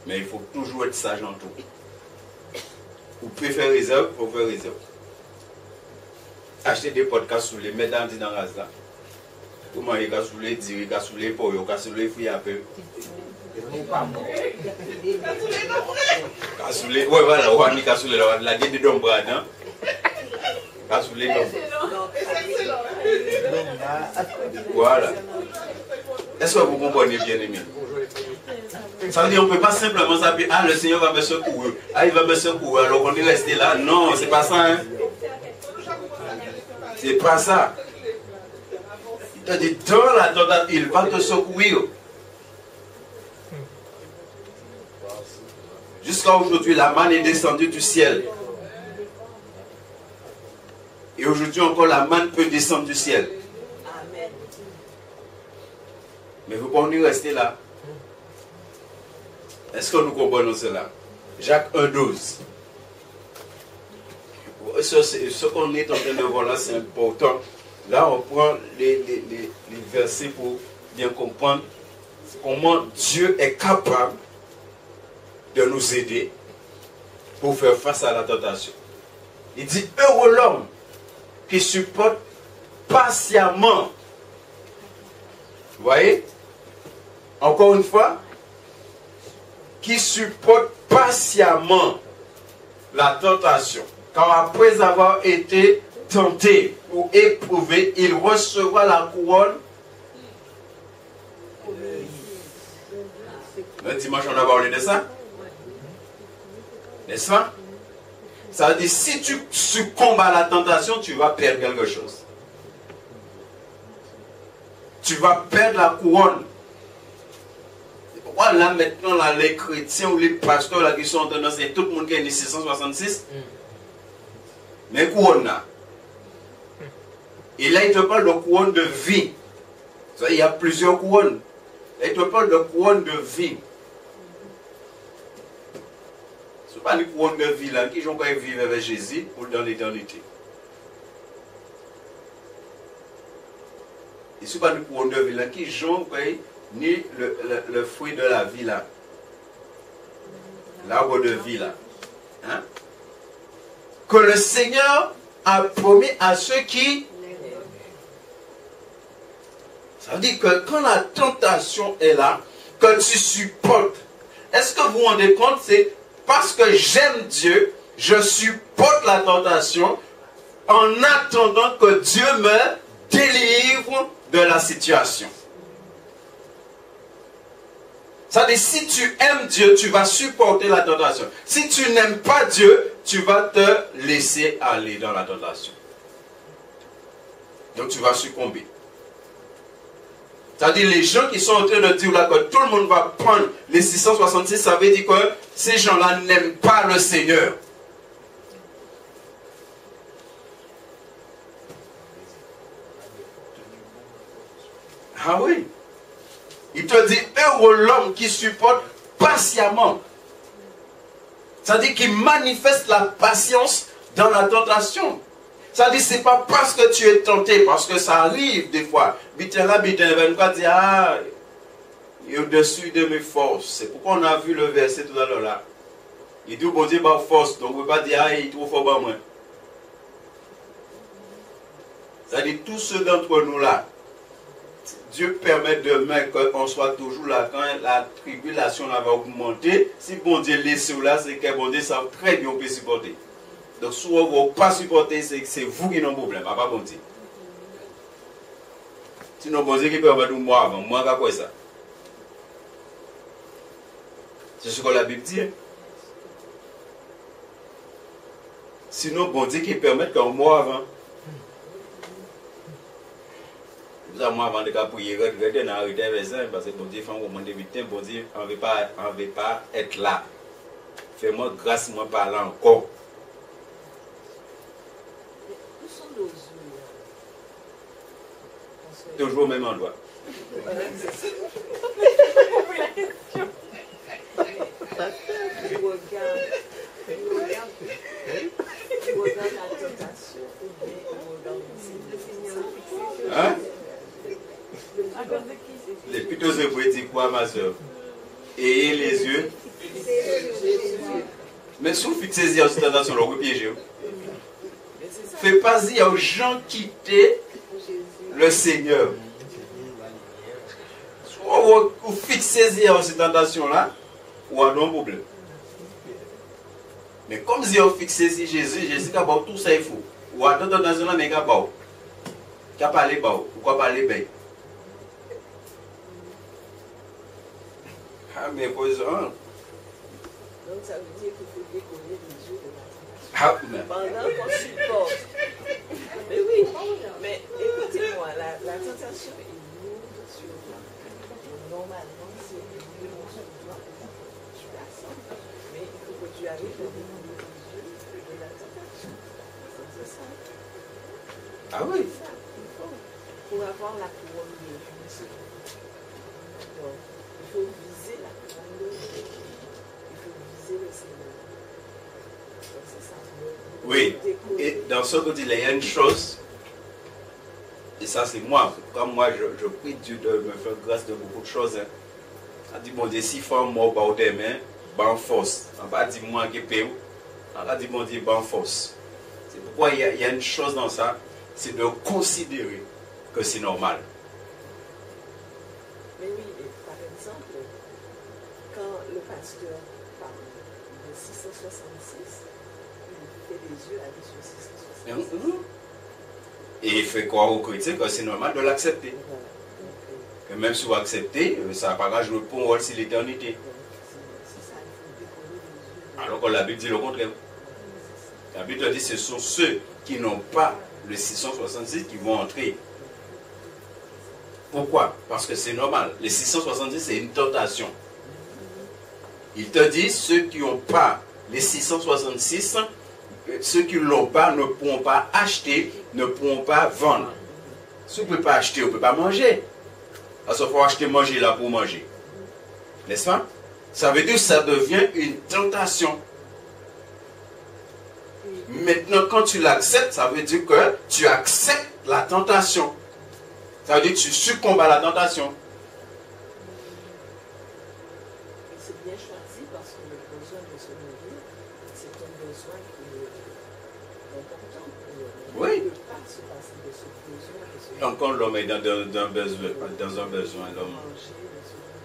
Mais il faut toujours être sage en tout. Vous pouvez faire réserve, il faut faire réserve. Acheter des podcasts sous les mettre dans la race là. Vous mangez sous les dire, sous les poils, sous les fruits à peu. Sous les. Ouais, voilà, on a mis sous les. La guette de Dombrad, hein. Sous les noms. Voilà. Est-ce que vous comprenez bien, aimé? Ça veut dire qu'on ne peut pas simplement s'appeler, ah, le Seigneur va me secourir. Ah, il va me secourir. Alors on est resté là. Non, c'est pas ça. Hein? C'est pas ça. Il t'a dit, dans la tentative, il va te secourir. Jusqu'à aujourd'hui, la manne est descendue du ciel. Et aujourd'hui encore, la manne peut descendre du ciel. Amen. Mais vous pouvez rester là. Est-ce que nous comprenons cela? Jacques 1,12. Ce qu'on est en train de voir là, c'est important. Là, on prend les versets pour bien comprendre comment Dieu est capable de nous aider pour faire face à la tentation. Il dit, heureux l'homme qui supporte patiemment. Vous voyez? Encore une fois, qui supporte patiemment la tentation. Car après avoir été tenté ou éprouvé, il recevra la couronne. Le dimanche, on a parlé de ça. N'est-ce pas? Ça veut dire, si tu succombes à la tentation, tu vas perdre quelque chose. Tu vas perdre la couronne. Pourquoi là, maintenant, là, les chrétiens ou les pasteurs là, qui sont en train d'enseigner, tout le monde qui est né 666, mais couronne là. Et là, il te parle de couronne de vie. Il y a plusieurs couronnes. Là, il te parle de couronne de vie. Ce n'est pas les couronnes de vie là, qui ont quand même vivre avec Jésus ou dans l'éternité. Et ce n'est pas les couronnes de vie là, qui ont ni le fruit de la vie là. L'arbre de vie là. Hein? Que le Seigneur a promis à ceux qui... Ça veut dire que quand la tentation est là, que tu supportes. Est-ce que vous vous rendez compte? C'est parce que j'aime Dieu, je supporte la tentation en attendant que Dieu me délivre de la situation. Ça veut dire, si tu aimes Dieu, tu vas supporter la tentation. Si tu n'aimes pas Dieu, tu vas te laisser aller dans la tentation. Donc tu vas succomber. C'est-à-dire les gens qui sont en train de dire là que tout le monde va prendre les 666, ça veut dire que ces gens-là n'aiment pas le Seigneur. Ah oui. Il te dit, heureux l'homme qui supporte patiemment. C'est-à-dire qu'il manifeste la patience dans la tentation. C'est-à-dire, ce n'est pas parce que tu es tenté, parce que ça arrive des fois. Bitela, va dire, ah, il est au-dessus de mes forces. C'est pourquoi on a vu le verset tout à l'heure là. Il dit, bon Dieu, ma force. Donc, on ne peut pas dire, ah, il est trop fort, moi. C'est-à-dire, tous ceux d'entre nous là, Dieu permet demain qu'on soit toujours là quand la tribulation va augmenter. Si bon Dieu laisse là, c'est que bon Dieu savent très bien on peut supporter. Donc si vous ne pouvez pas supporter, c'est vous qui avez un problème, pas bon Dieu. Sinon bon Dieu qui permet de moi avant, moi qu'à quoi ça? C'est ce que la Bible dit. Sinon bon Dieu qui permet qu'on moi avant. Moi, avant de prier, regardez dans l'arrêté avec ça, parce que bon Dieu fait un moment de vite, bon Dieu, on ne veut pas être là. Fais-moi grâce, moi, parler encore. Où sont nos yeux? Toujours au même endroit. Tu regardes la tentation ou bien tu regardes le Seigneur. Hein? Les plutôt se vous dire quoi, ma soeur? Ayez les yeux. Mais si vous fixez les yeux en cette tentation, vous piégez. Faites pas dire aux gens quitter le Seigneur. Soit vous fixez les yeux en cette tentation-là, ou à un problème. Mais comme si vous fixez les yeux Jésus qui a tout ça, il faut. Ou à toute tentation-là, mais qui a pas. Qui a parlé bas, ou qui a parlé bien. Ah, mais pour ça. Donc ça veut dire qu'il faut décoller les yeux de la tentation. Ah, mais. Pendant qu'on supporte. Mais oui, mais écoutez-moi, la tentation est lourde sur toi. Normalement, c'est lourd sur toi. Tu la sens. Mais il faut que tu arrives à décoller les yeux de la tentation. C'est ça. Ah oui. C'est ça. Il faut. Pour avoir la couronne de vie. Donc, il faut viser la couronne de vie. Il faut viser le Seigneur. Donc, c'est ça. Oui. Et dans ce côté, il y a une chose. Et ça, c'est moi. Comme moi, je prie Dieu de me faire grâce de beaucoup de choses. Hein. On dit, bon Dieu, si fort mort, bah, au demain, bah, en force. On va dire, moi, qui paye. On va dire, bon Dieu, bah, en force. C'est pourquoi il y a une chose dans ça. C'est de considérer que c'est normal. Mais oui, par exemple, quand le pasteur parle de 666, il fait des yeux à lui sur 666. Et il fait croire aux chrétiens que c'est normal de l'accepter. Que même si vous acceptez, ça n'a pas grave jouer pour moi c'est l'éternité. Alors que la Bible dit le contraire. La Bible dit que ce sont ceux qui n'ont pas le 666 qui vont entrer. Pourquoi? Parce que c'est normal. Les 670, c'est une tentation. Il te dit, ceux qui n'ont pas les 666, ceux qui ne l'ont pas ne pourront pas acheter, ne pourront pas vendre. Si vous ne pouvez pas acheter, vous ne pouvez pas manger. Parce qu'il faut acheter, manger là pour manger. N'est-ce pas? Ça veut dire que ça devient une tentation. Maintenant, quand tu l'acceptes, ça veut dire que tu acceptes la tentation. Ça veut dire que tu succombes à la tentation. C'est bien choisi parce que le besoin de se nourrir, c'est un besoin qui est important. Oui. Il ne peut pas se passer de ce besoin. Encore l'homme est dans un besoin. L'homme.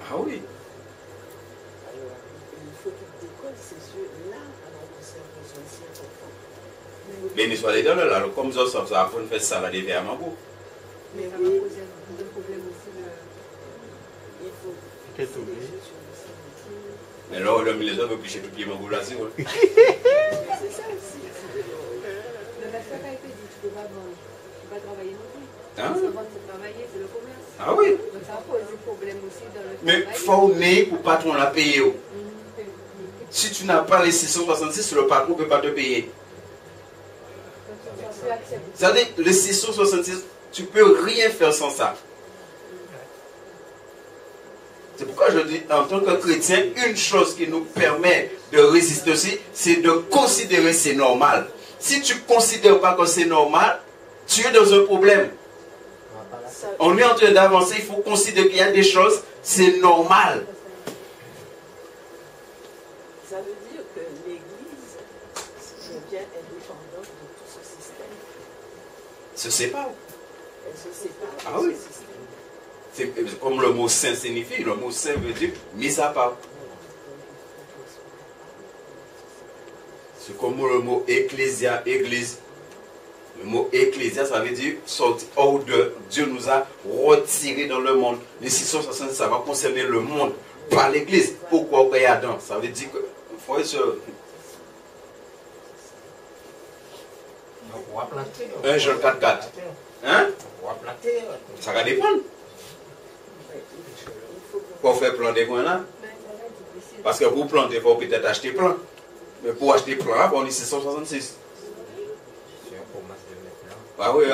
Ah oui. Alors, il faut qu'il décolle ses yeux là, alors que c'est un besoin si important. Béni soit l'Éternel, alors comme ça, ça va faire ça, la dévier à ma boue. Mais Ça va oui, poser un problème aussi de... il faut fixer les yeux sur le Seigneur. Mais là, l'homme, les hommes, puis j'ai tout pied ma boue là, c'est vrai. C'est ça aussi. Le verset a été dit, tu ne peux pas vendre, tu ne peux pas travailler non plus. Hein? Se vendre, c'est travailler, c'est le commerce. Ah oui. Donc ça pose des problèmes aussi dans le Mais travail. il faut nez pour patron la payer. Si tu n'as pas les 666, le patron ne peut pas te payer. Donc, ça peut accepter. C'est-à-dire, les 666, tu ne peux rien faire sans ça. C'est pourquoi je dis, en tant que chrétien, une chose qui nous permet de résister aussi, c'est de considérer c'est normal. Si tu ne considères pas que c'est normal, tu es dans un problème. On est en train d'avancer, il faut considérer qu'il y a des choses, c'est normal. Ça veut dire que l'Église devient indépendante de tout ce système. Se sépare. Elle se sépare de Ah oui. ce système. C'est comme le mot saint signifie. Le mot saint veut dire mis à part. C'est comme le mot ecclésia, église. Le mot ecclésia, ça veut dire sortir hors de Dieu nous a retirés dans le monde. Les 660, ça va concerner le monde, pas l'église. Pourquoi on Adam? Ça veut dire que faut être un Jean 4-4. Hein? Ça va dépendre. Pour faire planter quoi là? Parce que pour planter, il faut peut-être acheter plan. Mais pour acheter plan là, on est 666. Ah oui,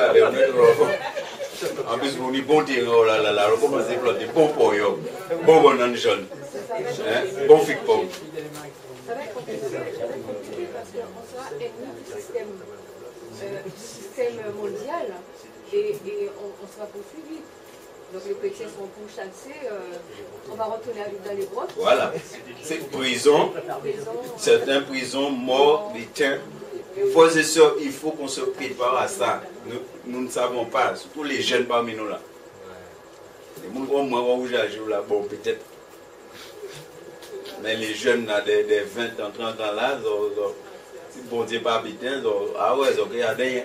en plus, vous dites bon terrain, oh là là là, on commence à planter bon pour eux, bon jaune, bon figue pomme. Ça va être compliqué parce qu'on sera ennemi du système mondial et on sera poursuivi. Donc les chrétiens seront pourchassés, on va retourner dans les grottes. Voilà, c'est prison, certaines prisons, morts, éteints. Frères et sœurs, il faut qu'on se prépare à ça. Nous ne savons pas, surtout les jeunes parmi nous là. Les gens comme moi, là, bon peut-être. Mais les jeunes là, des 20 ans, 30 ans là, si bon Dieu pas habité, ah ouais, donc il y a rien.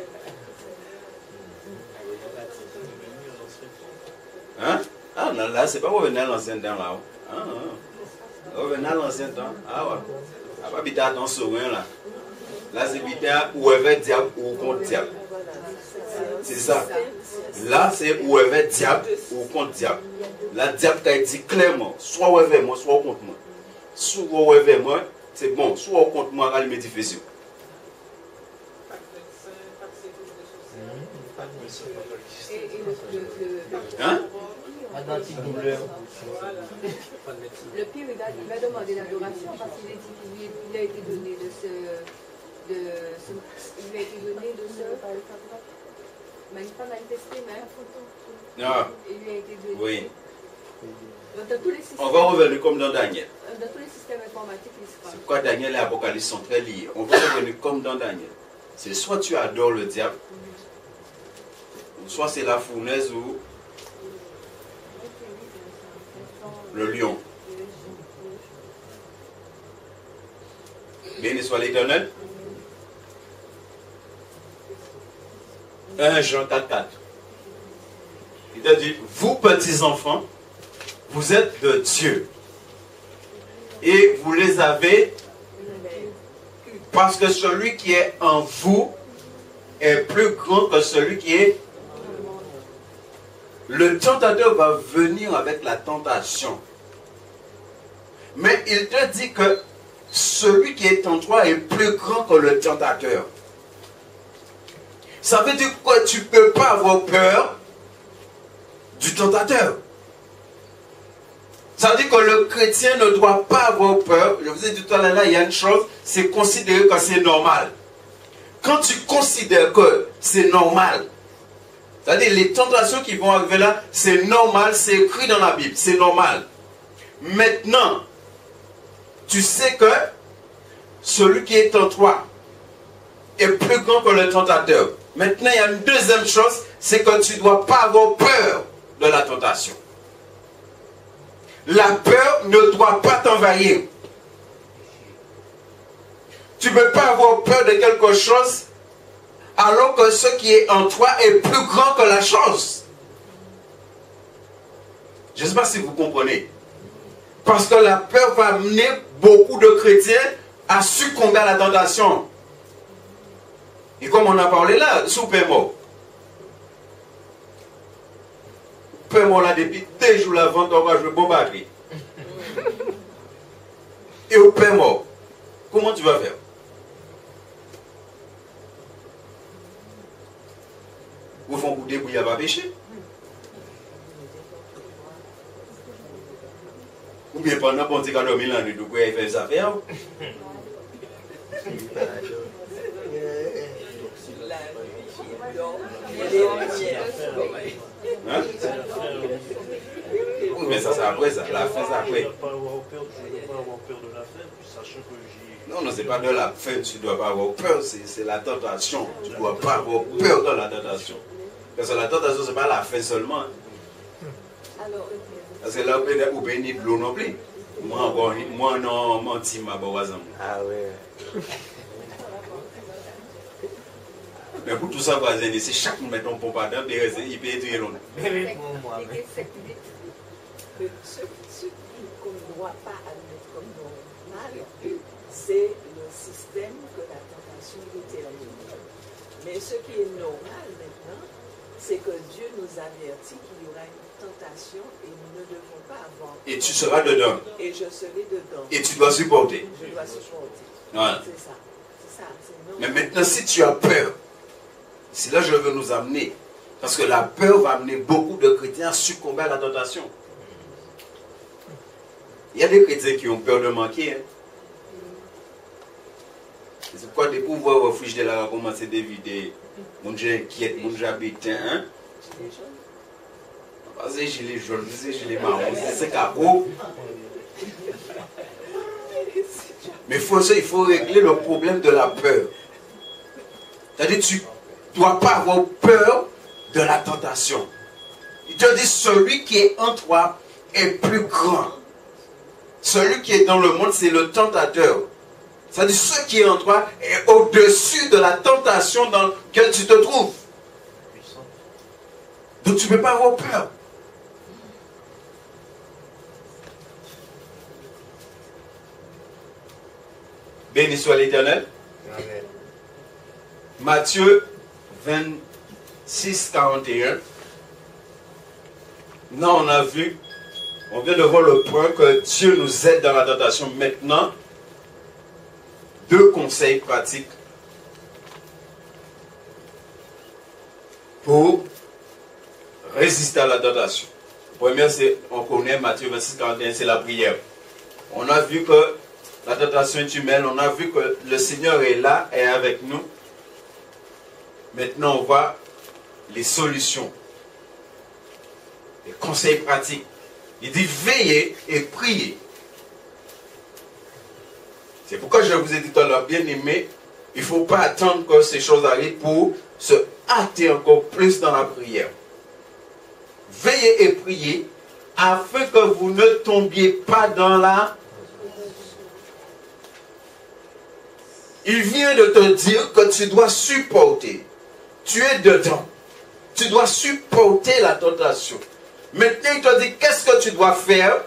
Hein? Ah non, là, c'est pas revenir à l'ancien temps là. Revenir à l'ancien temps. Ah ouais. Ah, pas habiter à ton sourire là. Là, c'est habiter où est diable ou contre diable. C'est ça. Là, c'est où est diable ou contre diable. La diable t'a dit clairement, soit où est moi, soit contre moi. Soit où est moi, c'est bon. Soit contre moi, elle me difficile. Hein? Le pire, il va demander l'adoration parce qu'il a été donné de ce. Il lui a été donné de ce. Même pas manifesté, mais. Non. Il lui a été donné. Oui. Dans tous les systèmes, On va revenir comme dans Daniel. dans tous les systèmes informatiques, il sera. C'est pourquoi Daniel et Apocalypse sont très liés. On va revenir comme dans Daniel. C'est soit tu adores le diable, soit c'est la fournaise ou le lion. Béni soit l'Éternel. 1 Jean 4, 4. Il a dit, vous petits enfants, vous êtes de Dieu. Et vous les avez parce que celui qui est en vous est plus grand que celui qui est. Le tentateur va venir avec la tentation. Mais il te dit que celui qui est en toi est plus grand que le tentateur. Ça veut dire que tu ne peux pas avoir peur du tentateur. Ça veut dire que le chrétien ne doit pas avoir peur. Je vous ai dit tout à l'heure, il y a une chose, c'est considérer que c'est normal. Quand tu considères que c'est normal, c'est-à-dire les tentations qui vont arriver là, c'est normal, c'est écrit dans la Bible, c'est normal. Maintenant, tu sais que celui qui est en toi est plus grand que le tentateur. Maintenant, il y a une deuxième chose, c'est que tu ne dois pas avoir peur de la tentation. La peur ne doit pas t'envahir. Tu ne peux pas avoir peur de quelque chose alors que ce qui est en toi est plus grand que la chose. Je ne sais pas si vous comprenez. Parce que la peur va amener beaucoup de chrétiens à succomber à la tentation. Et comme on a parlé là, sous paiement. Paiement là depuis 2 jours avant qu'on va jouer bombardier. Et au paiement, comment tu vas faire? Vous font goûter pour y avoir péché? Ou bien pendant qu'on dit qu'on a dormi là, nous devons faire des affaires? Hein? Oui, mais ça c'est après ça. La fin c'est après. Je ne dois pas avoir peur de la fin, sachant que j'ai... Non, non, c'est pas de la fin, tu ne dois pas avoir peur, c'est la tentation. Tu ne dois pas avoir peur de la tentation. Parce que la tentation, ce n'est pas la fin seulement. Parce que là, vous bénissez de l'eau non plus. Moi, non, mon team m'a boisé. Ah ouais. Mais pour tout ça, c'est chaque moment qu'on pompe à dents, il peut étudier l'eau. Ce qu'on ne doit pas admettre comme normal, c'est le système que la tentation détermine. Mais ce qui est normal maintenant, c'est que Dieu nous avertit qu'il y aura une tentation et nous ne devons pas avoir. Et tu seras dedans. Et je serai dedans. Et tu dois supporter. Je dois supporter. Voilà. C'est ça. C'est ça. Mais maintenant, si tu as peur, c'est là que je veux nous amener. Parce que la peur va amener beaucoup de chrétiens à succomber à la tentation. Il y a des chrétiens qui ont peur de manquer. Hein. C'est pourquoi des pouvoirs refuges de la commencer à dévider. Mon Dieu inquiète, mon Dieu habite. Hein? C'est gilet jaune, c'est gilet marron, c'est carreau. Mais il faut régler le problème de la peur. C'est-à-dire que tu ne dois pas avoir peur de la tentation. Il te dit, celui qui est en toi est plus grand. Celui qui est dans le monde, c'est le tentateur. C'est-à-dire, ce qui est en toi est au-dessus de la tentation dans laquelle tu te trouves. Donc, tu ne peux pas avoir peur. Béni soit l'Éternel. Matthieu 26, 41. Là, on vient de voir le point que Dieu nous aide dans la tentation. Maintenant, 2 conseils pratiques pour résister à la tentation. Le premier, c'est, on connaît Matthieu 26, 41, c'est la prière. On a vu que la tentation est humaine, on a vu que le Seigneur est là, est avec nous. Maintenant, on voit les solutions, les conseils pratiques. Il dit veillez et priez. C'est pourquoi je vous ai dit tout à l'heure, bien aimé, il ne faut pas attendre que ces choses arrivent pour se hâter encore plus dans la prière. Veillez et priez afin que vous ne tombiez pas dans la... Il vient de te dire que tu dois supporter. tu es dedans. Tu dois supporter la tentation. Maintenant, il te dit, qu'est-ce que tu dois faire?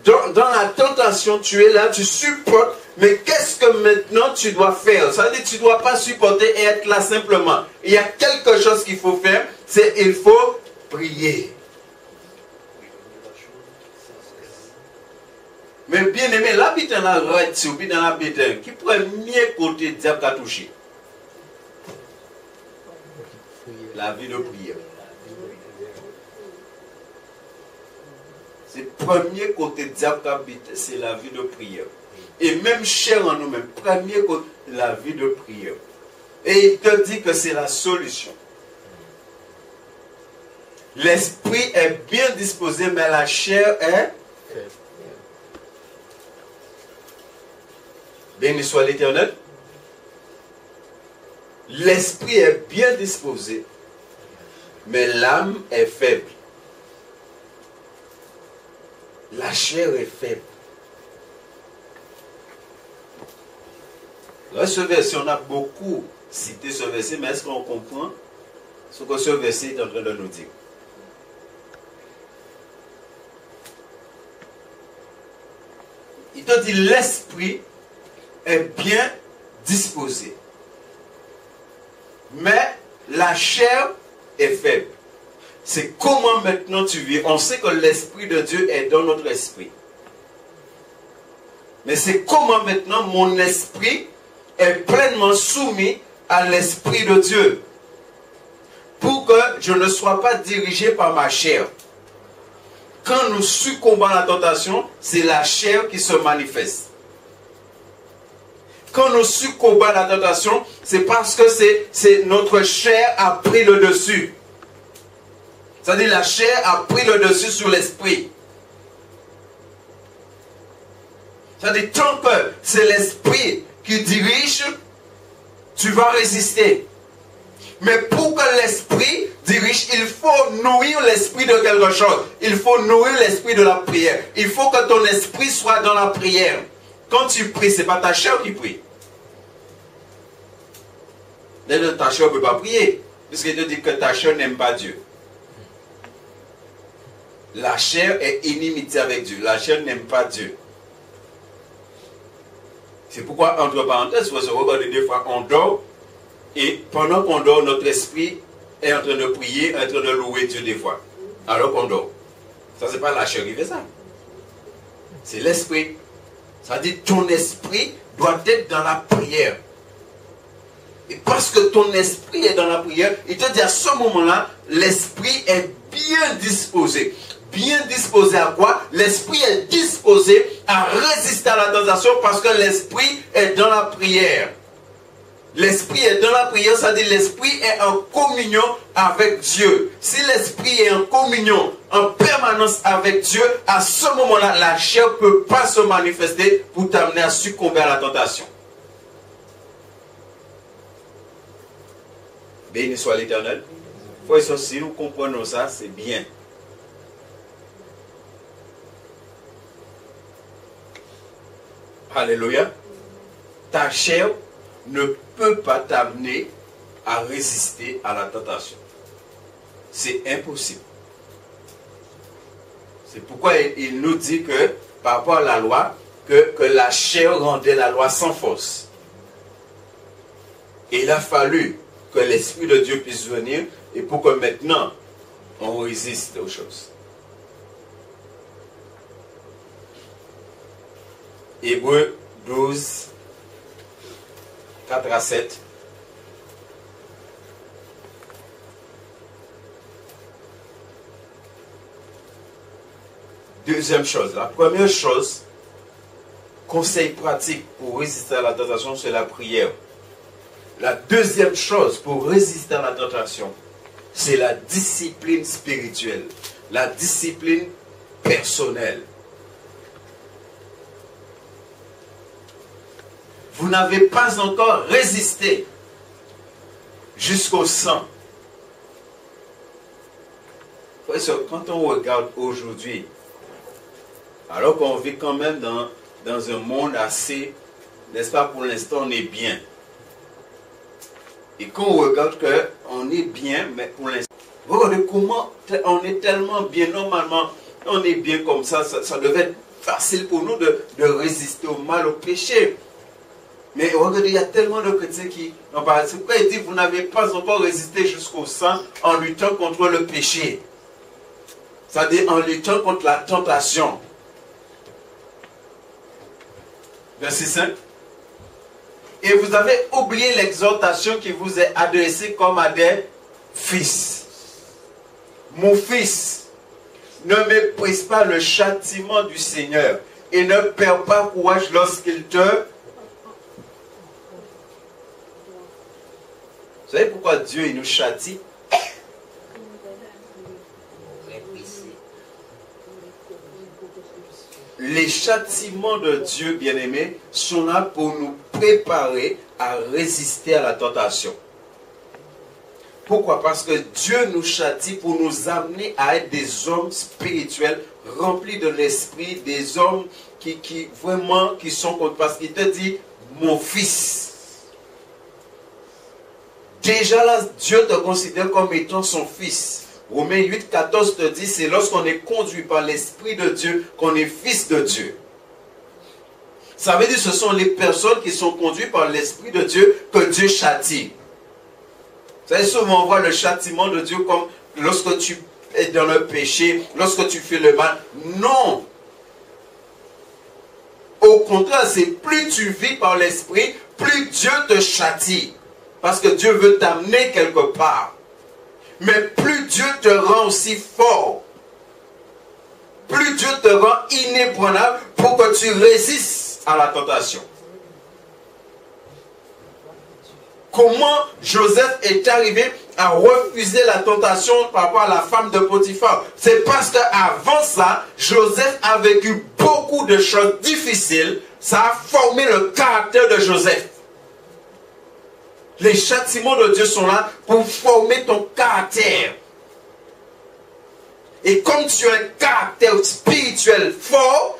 Dans la tentation, tu es là, tu supportes, mais qu'est-ce que maintenant tu dois faire? Ça veut dire que tu ne dois pas supporter et être là simplement. Il y a quelque chose qu'il faut faire, c'est il faut prier. Mais bien aimé, l'habitant là, dans l'habitant, qui premier côté diable a touché? La vie de prière. C'est le premier côté diable habite, c'est la vie de prière. Et même cher en nous-mêmes, premier côté, la vie de prière. Et il te dit que c'est la solution. L'esprit est bien disposé, mais la chair est... Béni soit l'Éternel. L'esprit est bien disposé, mais l'âme est faible. La chair est faible. Là, ce verset, on a beaucoup cité ce verset, mais est-ce qu'on comprend ce que ce verset est en train de nous dire? Il te dit, l'esprit est bien disposé, mais la chair est faible. C'est comment maintenant tu vis. On sait que l'Esprit de Dieu est dans notre esprit. Mais c'est comment maintenant mon esprit est pleinement soumis à l'Esprit de Dieu. Pour que je ne sois pas dirigé par ma chair. Quand nous succombons à la tentation, c'est la chair qui se manifeste. Quand nous succombons à la tentation, c'est parce que c'est notre chair a pris le dessus. C'est-à-dire la chair a pris le dessus sur l'esprit. C'est-à-dire tant que c'est l'esprit qui dirige, tu vas résister. Mais pour que l'esprit dirige, il faut nourrir l'esprit de quelque chose. Il faut nourrir l'esprit de la prière. Il faut que ton esprit soit dans la prière. Quand tu pries, ce n'est pas ta chair qui prie. D'ailleurs, ta chair ne peut pas prier. Puisqu'il te dit que ta chair n'aime pas Dieu. La chair est inimité avec Dieu. La chair n'aime pas Dieu. C'est pourquoi, entre parenthèses, il faut se regarder des fois, on dort, et pendant qu'on dort, notre esprit est en train de prier, en train de louer Dieu des fois. Alors qu'on dort. Ça, c'est pas la chair qui fait ça. C'est l'esprit. Ça dit ton esprit doit être dans la prière. Et parce que ton esprit est dans la prière, il te dit à ce moment-là, l'esprit est bien disposé. Bien disposé à quoi? L'esprit est disposé à résister à la tentation parce que l'esprit est dans la prière. L'esprit est dans la prière, ça dit l'esprit est en communion avec Dieu. Si l'esprit est en communion, en permanence avec Dieu, à ce moment-là, la chair ne peut pas se manifester pour t'amener à succomber à la tentation. Béni soit l'Éternel. Si nous comprenons ça, c'est bien. Alléluia. Ta chair ne peut pas t'amener à résister à la tentation. C'est impossible. C'est pourquoi il nous dit que, par rapport à la loi, que la chair rendait la loi sans force. Et il a fallu que l'Esprit de Dieu puisse venir et pour que maintenant, on résiste aux choses. Hébreux 12, 4 à 7. Deuxième chose, la première chose, conseil pratique pour résister à la tentation, c'est la prière. La deuxième chose pour résister à la tentation, c'est la discipline spirituelle, la discipline personnelle. Vous n'avez pas encore résisté jusqu'au sang. Quand on regarde aujourd'hui, alors qu'on vit quand même dans un monde assez, n'est-ce pas, pour l'instant on est bien. Et quand on regarde on est bien, mais pour l'instant, regardez comment on est tellement bien, normalement, on est bien comme ça, ça devait être facile pour nous de résister au mal, au péché. Mais regardez, il y a tellement de chrétiens qui n'ont pas. C'est pourquoi il dit, vous n'avez pas encore résisté jusqu'au sang en luttant contre le péché. C'est-à-dire en luttant contre la tentation. Verset 5. Et vous avez oublié l'exhortation qui vous est adressée comme à des fils. Mon fils, ne méprise pas le châtiment du Seigneur et ne perds pas courage lorsqu'il te... Vous savez pourquoi Dieu il nous châtie? Les châtiments de Dieu, bien-aimés, sont là pour nous préparer à résister à la tentation. Pourquoi? Parce que Dieu nous châtie pour nous amener à être des hommes spirituels, remplis de l'esprit, des hommes qui sont contre. Parce qu'il te dit, mon fils. Déjà là, Dieu te considère comme étant son fils. Romains 8, 14 te dit, c'est lorsqu'on est conduit par l'Esprit de Dieu qu'on est fils de Dieu. Ça veut dire que ce sont les personnes qui sont conduites par l'Esprit de Dieu que Dieu châtie. Vous savez, souvent on voit le châtiment de Dieu comme lorsque tu es dans le péché, lorsque tu fais le mal. Non! Au contraire, c'est plus tu vis par l'Esprit, plus Dieu te châtie. Parce que Dieu veut t'amener quelque part. Mais plus Dieu te rend aussi fort, plus Dieu te rend inébranlable pour que tu résistes à la tentation. Comment Joseph est arrivé à refuser la tentation par rapport à la femme de Potiphar? C'est parce qu'avant ça, Joseph a vécu beaucoup de choses difficiles. Ça a formé le caractère de Joseph. Les châtiments de Dieu sont là pour former ton caractère. Et comme tu as un caractère spirituel fort,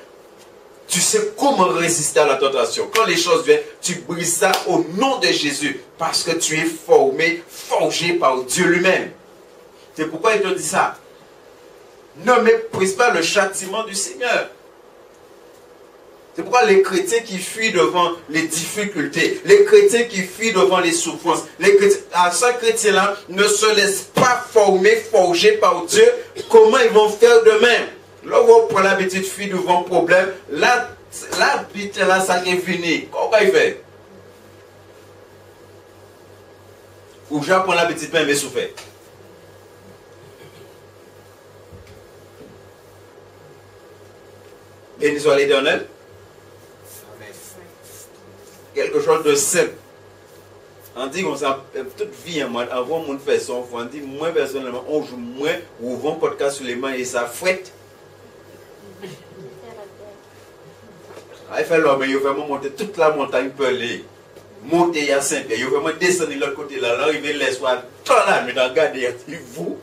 tu sais comment résister à la tentation. Quand les choses viennent, tu brises ça au nom de Jésus. Parce que tu es formé, forgé par Dieu lui-même. C'est pourquoi il te dit ça. Ne méprise pas le châtiment du Seigneur. C'est pourquoi les chrétiens qui fuient devant les difficultés, les chrétiens qui fuient devant les souffrances, ces chrétiens-là ne se laissent pas former, forger par Dieu. Comment ils vont faire demain? Là, vous prenez l'habitude de fuir devant le problème. Là, ça est fini. Comment il fait? Ou j'apprends l'habitude de m'aimer souffrir. Béni soit l'Éternel. Quelque chose de simple. On dit qu'on ça toute vie, avant mon fait son on dit moi personnellement, on joue moins ou vend podcast sur les mains et ça fouette. Il fait l'homme, il vraiment monter toute la montagne pelée. Monter à Saint-Pierre, il vraiment descendre de l'autre côté là, l'arriver les soirs, tout là, mais regardez, vous,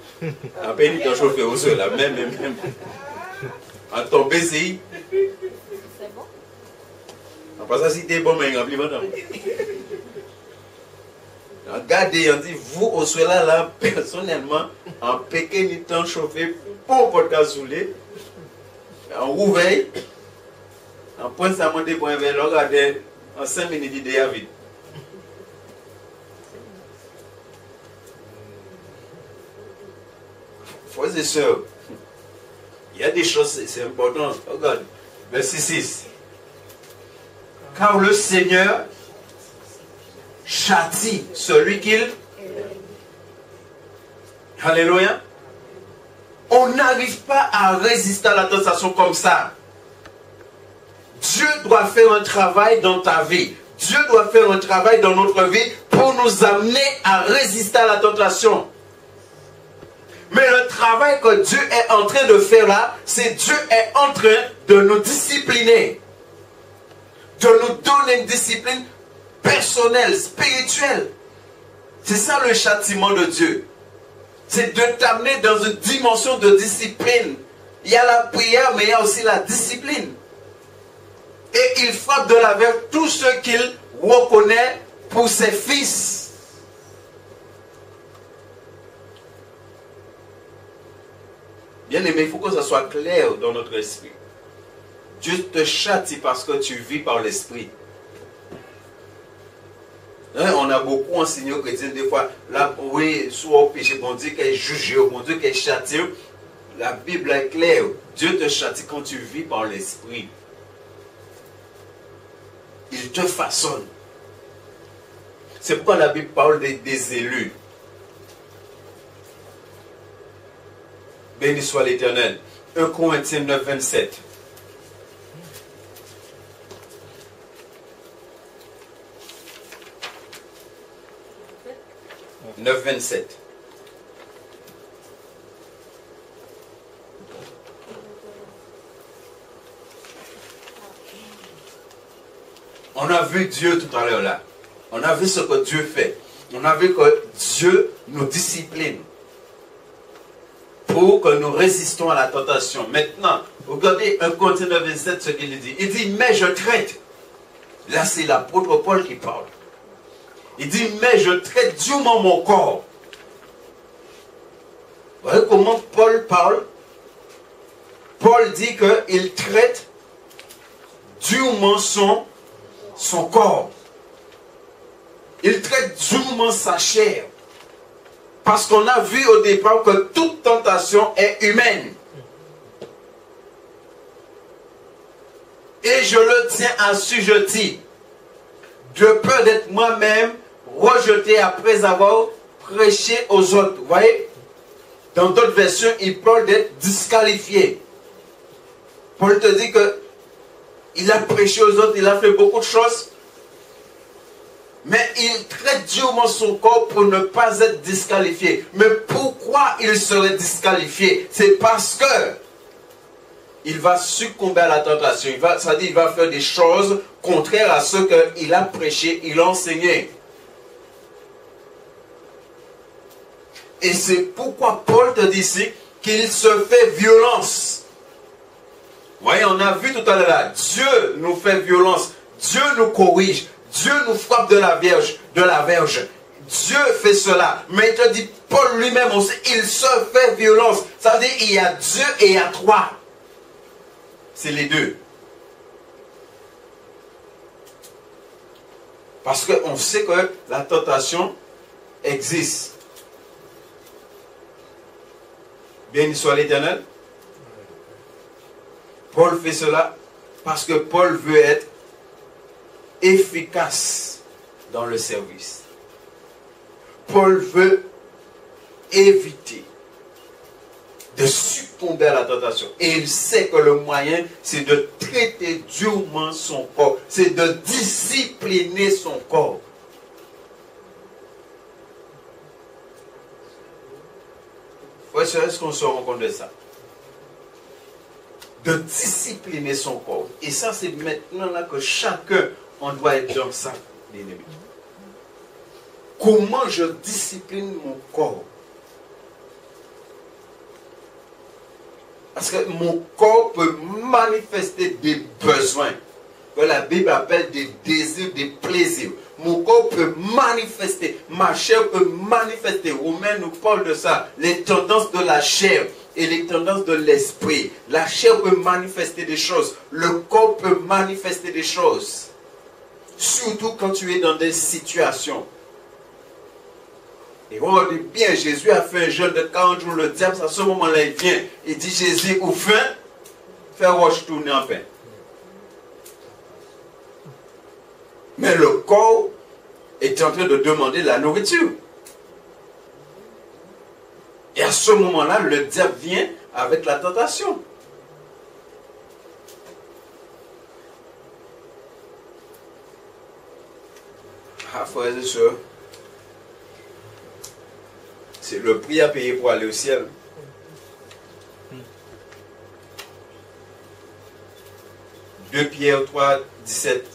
à peine il t'a chauffé au sol là, même. En tomber, c'est. Parce que si t'es bon, mais il remplit maintenant. Regardez, on dit, vous, au soir là, personnellement, en Pékin, il temps chauffé pour podcast soulé, en rouveille, en point ça monter pour un verre, regardez, en 5 minutes, il est vide. Frères et sœurs, il y a des choses, c'est important. Regarde, verset 6. Car le Seigneur châtie celui qu'il... Alléluia. On n'arrive pas à résister à la tentation comme ça. Dieu doit faire un travail dans ta vie. Dieu doit faire un travail dans notre vie pour nous amener à résister à la tentation. Mais le travail que Dieu est en train de faire là, c'est Dieu est en train de nous discipliner. De nous donner une discipline personnelle, spirituelle. C'est ça le châtiment de Dieu. C'est de t'amener dans une dimension de discipline. Il y a la prière, mais il y a aussi la discipline. Et il frappe de la verge tous ceux qu'il reconnaît pour ses fils. Bien aimé, il faut que ça soit clair dans notre esprit. Dieu te châtie parce que tu vis par l'esprit. Hein, on a beaucoup enseigné aux chrétiens des fois, là, oui, soit au péché, bon Dieu qui est jugé, bon Dieu qui est châtié. La Bible est claire. Dieu te châtie quand tu vis par l'esprit. Il te façonne. C'est pourquoi la Bible parle des élus. Béni soit l'Éternel. 1 Corinthiens 9, 27. « 9, 27. On a vu Dieu tout à l'heure là. On a vu ce que Dieu fait. On a vu que Dieu nous discipline pour que nous résistons à la tentation. Maintenant, regardez 1 Corinthiens 9, 27 ce qu'il dit. Il dit, mais je traite. Là, c'est l'apôtre Paul qui parle. Il dit, mais je traite durement mon corps. Vous voyez comment Paul parle? Paul dit qu'il traite durement son corps. Il traite durement sa chair. Parce qu'on a vu au départ que toute tentation est humaine. Et je le tiens assujetti, de peur d'être moi-même rejeté après avoir prêché aux autres. Vous voyez? Dans d'autres versions, il parle d'être disqualifié. Paul te dit que il a prêché aux autres, il a fait beaucoup de choses. Mais il traite durement son corps pour ne pas être disqualifié. Mais pourquoi il serait disqualifié? C'est parce que il va succomber à la tentation. C'est-à-dire il va faire des choses contraires à ce qu'il a prêché, il a enseigné. Et c'est pourquoi Paul te dit ici qu'il se fait violence. Vous voyez, on a vu tout à l'heure là, Dieu nous fait violence, Dieu nous corrige, Dieu nous frappe de la verge. Dieu fait cela. Mais il te dit, Paul lui-même aussi, il se fait violence. Ça veut dire il y a Dieu et il y a toi. C'est les deux. Parce qu'on sait que la tentation existe. Béni soit l'Éternel. Paul fait cela parce que Paul veut être efficace dans le service. Paul veut éviter de succomber à la tentation. Et il sait que le moyen, c'est de traiter durement son corps. C'est de discipliner son corps. Est-ce qu'on se rend compte de ça? De discipliner son corps. Et ça, c'est maintenant là que chacun, on doit être dans ça, l'ennemi. Comment je discipline mon corps? Parce que mon corps peut manifester des besoins, que la Bible appelle des désirs, des plaisirs. Mon corps peut manifester, ma chair peut manifester. Romains nous parle de ça, les tendances de la chair et les tendances de l'esprit. La chair peut manifester des choses, le corps peut manifester des choses. Surtout quand tu es dans des situations. Et on dit bien, Jésus a fait un jeûne de 40 jours, le diable, à ce moment-là, il vient. Il dit, Jésus, ou faim, fais roche tourner en pain. Mais le corps est en train de demander la nourriture. Et à ce moment-là, le diable vient avec la tentation. Ah, frères et sœurs, c'est le prix à payer pour aller au ciel. Deux Pierre 3, 17.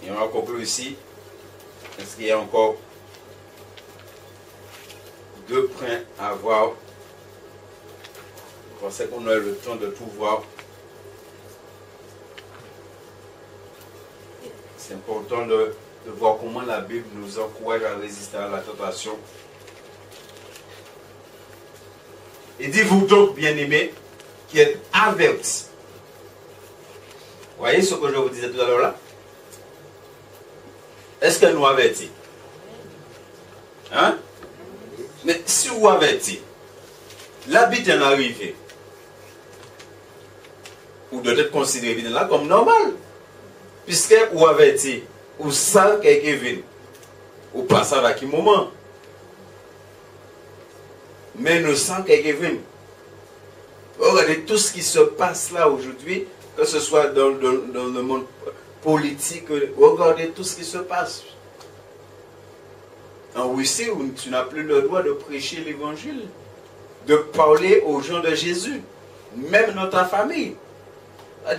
Et on va conclure ici. Est-ce qu'il y a encore deux points à voir? Je pensais qu'on a le temps de tout voir. C'est important de voir comment la Bible nous encourage à résister à la tentation. Il dit, vous donc, bien-aimés, qui êtes avertis. Vous voyez ce que je vous disais tout à l'heure là? Est-ce qu'elle nous avertit? Hein? Mais si vous avertit, l'habit en arrivé, vous devez considérer là comme normal. Puisque vous avertit, ou ça quelqu'un vient, ou pas ça à quel moment. Mais nous sentons quelqu'un vient. Regardez tout ce qui se passe là aujourd'hui, que ce soit dans le monde politique, regardez tout ce qui se passe. En Russie, où tu n'as plus le droit de prêcher l'évangile, de parler aux gens de Jésus, même dans ta famille.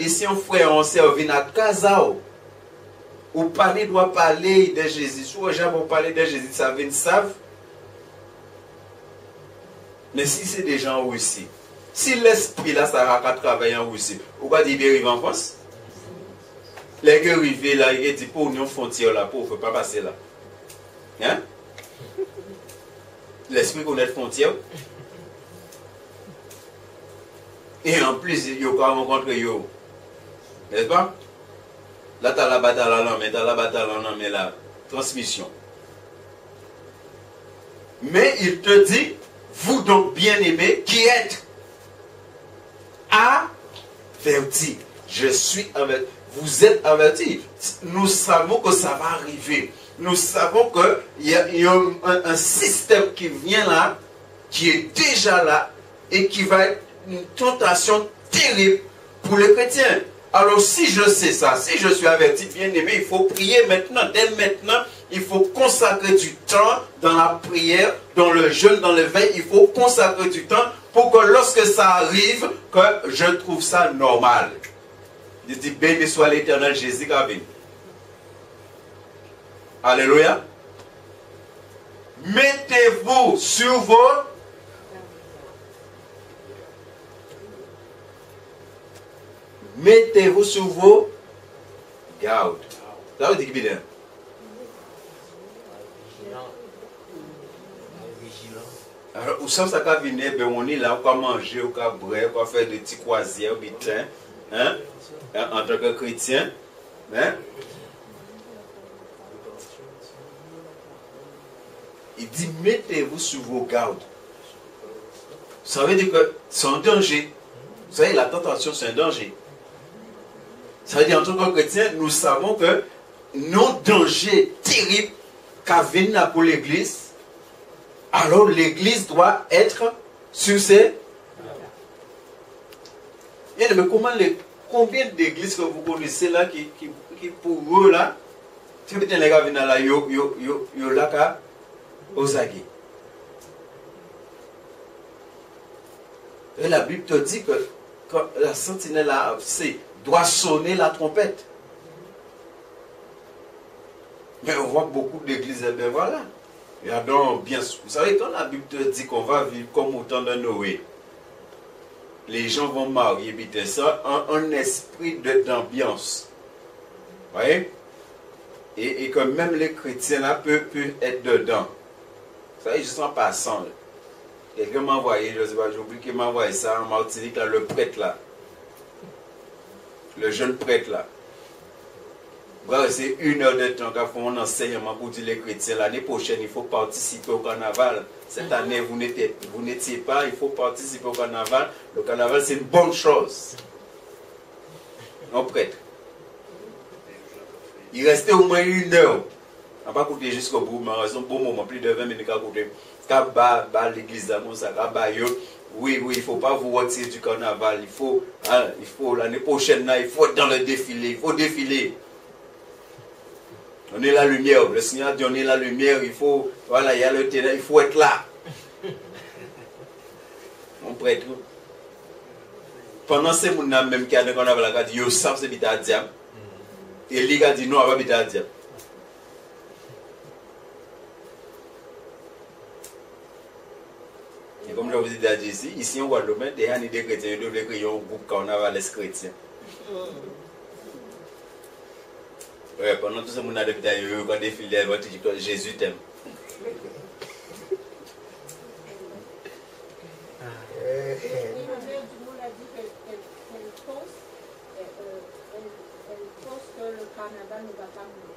Si un frère, on sert, vient à Kazao, ou pas ne doit parler de Jésus, si les gens vont parler de Jésus, ça vient, savent. Mais si c'est des gens en Russie, si l'esprit là, ça va travailler en Russie, ou pas dire qu'il arrive en France? Les gars arrivent là, ils disent pour nous frontière là, pour ne pas passer là. Hein? L'esprit connaît la frontière. Et en plus, il y a rencontré yo. N'est-ce pas? Là, tu as la bataille en main, tu as la bataille en main, la transmission. Mais il te dit, vous donc bien-aimés, qui êtes avertis. Je suis averti. Vous êtes avertis. Nous savons que ça va arriver. Nous savons qu'il y a un système qui vient là, qui est déjà là, et qui va être une tentation terrible pour les chrétiens. Alors si je sais ça, si je suis averti, bien aimé, il faut prier maintenant. Dès maintenant, il faut consacrer du temps dans la prière, dans le jeûne, dans le veille. Il faut consacrer du temps pour que lorsque ça arrive, que je trouve ça normal. Il dit, béni soit l'Éternel Jésus qui a vécu. Alléluia. Mettez-vous sur vos... Mettez-vous sur vos gardes. Ça veut dire que bien. Alors, où ça va venir, on est là, on va manger, on va boire, on va faire des petits croisières, hein, en tant que chrétien. Hein? Il dit, mettez-vous sur vos gardes. Ça veut dire que c'est un danger. Vous savez, la tentation, c'est un danger. Ça veut dire, en tant que chrétien, nous savons que nos dangers terribles qu'a venu pour l'église, alors l'église doit être sur ses... Mais combien d'églises que vous connaissez là qui pour eux là, si vous êtes les gars venant là, yo là, Ozagi. Et la Bible te dit que quand la sentinelle doit sonner la trompette. Mais on voit beaucoup d'églises, et bien voilà. Il y a donc bien, vous savez, quand la Bible te dit qu'on va vivre comme au temps de Noé, les gens vont marier, c'est ça, un esprit d'ambiance. Vous voyez? Et que même les chrétiens là peuvent être dedans. Vous savez, je sens passant. Quelqu'un m'a envoyé, je ne sais pas, j'ai oublié qu'il m'a envoyé ça en Martinique, là, le prêtre là. Le jeune prêtre là. Voilà, c'est 1 heure de temps qu'on fait un enseignement pour dire les chrétiens. L'année prochaine, il faut participer au carnaval. Cette année, vous n'étiez pas, il faut participer au carnaval. Le carnaval, c'est une bonne chose. Non, prêtre. Il restait au moins 1 heure. On n'a pas coûté jusqu'au bout, mais c'est un bon moment, plus de 20 minutes à côté. L'église d'amour, ça oui, il ne faut pas vous retirer du carnaval. Il faut l'année prochaine, là, il faut être dans le défilé. Il faut défiler. On est la lumière. Le Seigneur dit on est la lumière. Il faut, voilà, il y a le ténèbre. Il faut être là. Mon prêtre. Pendant ces mois même qui a dit qu'on a dit, yo, ça c'est bita diable. Et lui a dit non, on va bita diable. Et comme je vous ai dit ici en Guadeloupe, des gens des chrétiens, ils devraient créer un groupe carnavalesque chrétien. Ouais, pendant tout ce monde a des vidéos, quand des fidèles vont te dire que Jésus t'aime. Ma mère du monde a dit qu'elle pense que le carnaval ne va pas mourir.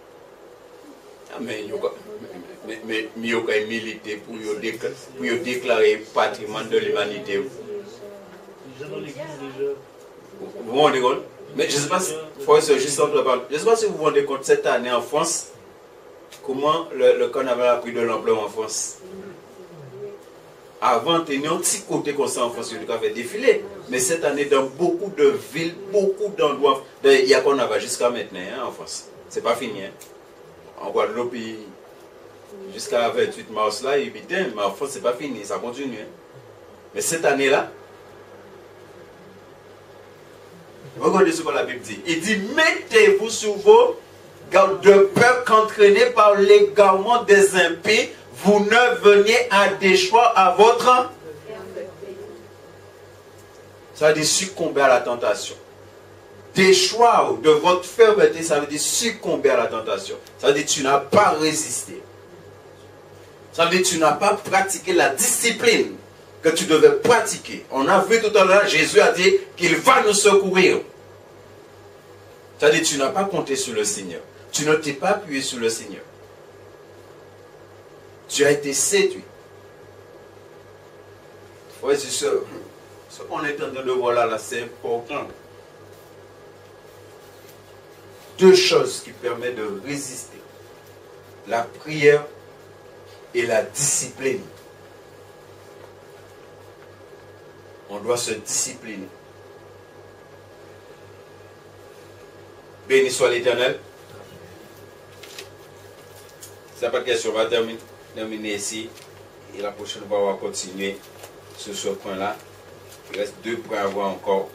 Ah, mais mieux qu'à militer pour déclarer patrimoine de l'humanité. Déjà dans l'église, déjà. Vous vous rendez compte? Mais je ne sais pas si, je sais pas si vous vous rendez compte cette année en France, comment le carnaval a pris de l'ampleur en France. Avant, il y a un petit côté comme ça en France qui a fait défiler. Mais cette année, dans beaucoup de villes, beaucoup d'endroits, il y a carnaval jusqu'à maintenant en France. C'est pas fini. Hein. En Guadeloupe, jusqu'à 28 mars, là, il est mais en France, c'est pas fini, ça continue. Hein. Mais cette année-là, regardez ce que la Bible dit. Il dit, mettez-vous sur vos gardes de peur qu'entraînés par l'égarement des impies, vous ne veniez à déchoir à votre... Ça veut dire succomber à la tentation. Déchoir de votre fermeté, ça veut dire succomber à la tentation. Ça veut dire que tu n'as pas résisté. Ça veut dire que tu n'as pas pratiqué la discipline que tu devais pratiquer. On a vu tout à l'heure, Jésus a dit qu'il va nous secourir. Ça veut dire que tu n'as pas compté sur le Seigneur. Tu ne t'es pas appuyé sur le Seigneur. Tu as été séduit. Oui, c'est ça. Ce qu'on est en train de voir là, c'est important. Deux choses qui permettent de résister. La prière et la discipline. On doit se discipliner. Béni soit l'Éternel. C'est pas de question, on va terminer ici. Et la prochaine fois, on va continuer sur ce point-là. Il reste 2 points à voir encore.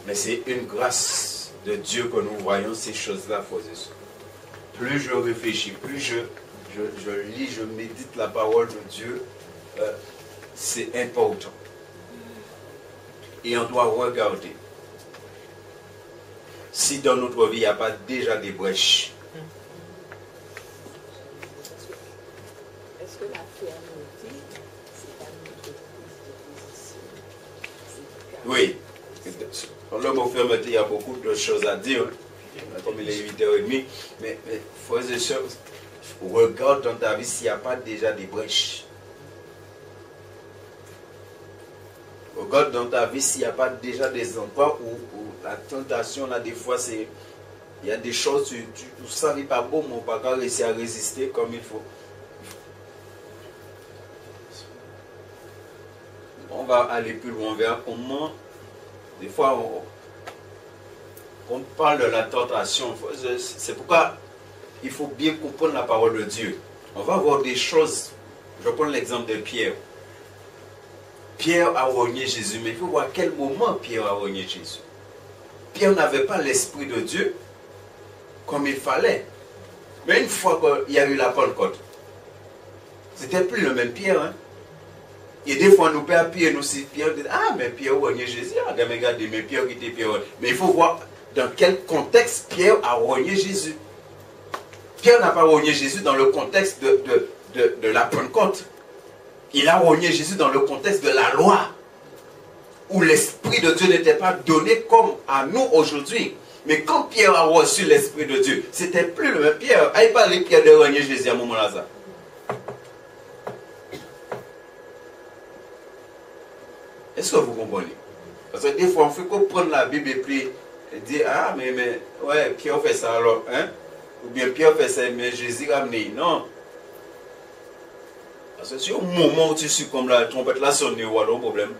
Mais c'est une grâce de Dieu que nous voyons ces choses-là, frères et sœurs. Plus je réfléchis, plus je lis, je médite la parole de Dieu, c'est important. Et on doit regarder si dans notre vie, il n'y a pas déjà des brèches. Est-ce que la fermeté, c'est pas notre prise de position? Oui. Le mot fermeté, il y a beaucoup de choses à dire. Comme il est 8h30. Mais frères et sœurs, regarde dans ta vie s'il n'y a pas déjà des brèches. Regarde dans ta vie s'il n'y a pas déjà des endroits où la tentation, là, des fois, c'est... Il y a des choses, tu ne savais pas bon, mais on ne peut pas réussir à résister comme il faut. On va aller plus loin, on verra comment, des fois, on parle de la tentation. C'est pourquoi il faut bien comprendre la parole de Dieu. On va voir des choses. Je prends l'exemple de Pierre. Pierre a renié Jésus, mais il faut voir à quel moment Pierre a renié Jésus. Pierre n'avait pas l'Esprit de Dieu comme il fallait. Mais une fois qu'il y a eu la Pentecôte, c'était plus le même Pierre. Hein? Et des fois, nous perdons Pierre, nous si Pierre dit, ah, mais Pierre a renié Jésus. Regardez, mais Pierre qui était Pierre. Mais il faut voir dans quel contexte Pierre a renié Jésus. Pierre n'a pas renié Jésus dans le contexte de la Pentecôte. Il a renié Jésus dans le contexte de la loi, où l'Esprit de Dieu n'était pas donné comme à nous aujourd'hui. Mais quand Pierre a reçu l'Esprit de Dieu, c'était plus le même Pierre. Il parlait Pierre de renier Jésus à un moment-là. Ça. Est-ce que vous comprenez? Parce que des fois, on fait comprendre la Bible et puis dire, ah, mais ouais, Pierre fait ça alors, hein? Ou bien Pierre fait ça, mais Jésus a amené. Non. Parce que si au moment où tu succombes, la trompette là sonne, il y a un problème.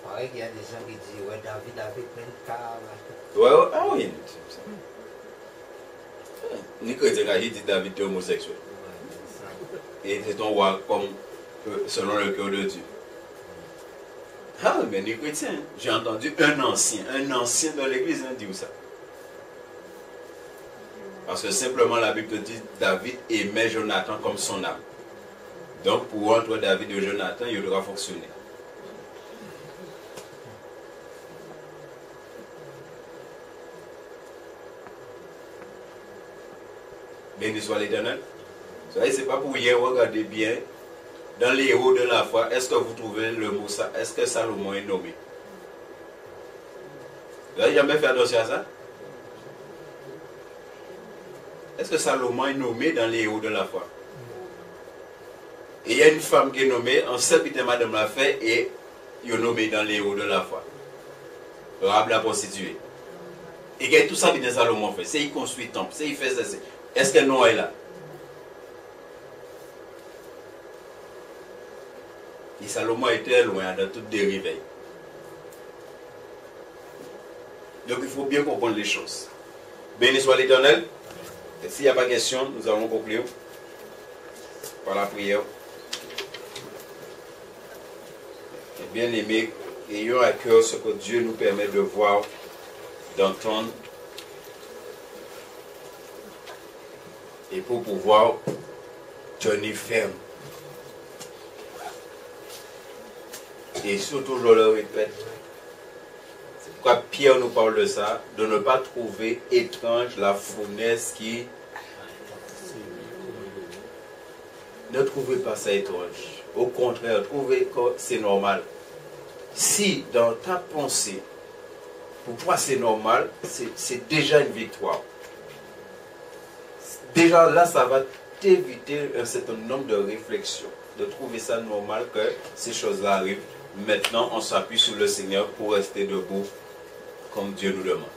Pareil qu'il y a des gens qui disent, ouais, David avait plein de cas. Ouais, ah oui. Ni chrétien qui dit David est homosexuel. Et c'est ton roi comme selon le cœur de Dieu. Ah, mais ni chrétien. J'ai entendu un ancien de l'église dire ça. Parce que simplement la Bible dit David aimait Jonathan comme son âme. Donc pour entre David et Jonathan, il devra fonctionner. Béni soit l'Éternel. Vous savez, ce n'est pas pour hier, regardez bien. Dans les héros de la foi, est-ce que vous trouvez le mot ça? Est-ce que Salomon est nommé? Vous n'avez jamais fait attention à ça? Est-ce que Salomon est nommé dans les héros de la foi? Et il y a une femme qui est nommée, en seul que madame l'a fait, et il est nommé dans les héros de la foi. Rahab la prostituée. Et tout ça, bien Salomon fait. C'est il construit le temple, c'est il fait ça. Est-ce que non est là? Et Salomon était loin dans toutes les réveils. Donc il faut bien comprendre les choses. Béni soit l'Éternel. Et s'il n'y a pas de question, nous allons conclure par la prière. Et bien aimé, ayons à cœur ce que Dieu nous permet de voir, d'entendre, et pour pouvoir tenir ferme. Et surtout, je le répète, c'est pourquoi Pierre nous parle de ça, de ne pas trouver étrange la fournaise qui... Ne trouvez pas ça étrange. Au contraire, trouvez que c'est normal. Si dans ta pensée, pour toi c'est normal, c'est déjà une victoire. Déjà là, ça va t'éviter un certain nombre de réflexions, de trouver ça normal que ces choses-là arrivent. Maintenant, on s'appuie sur le Seigneur pour rester debout comme Dieu nous demande.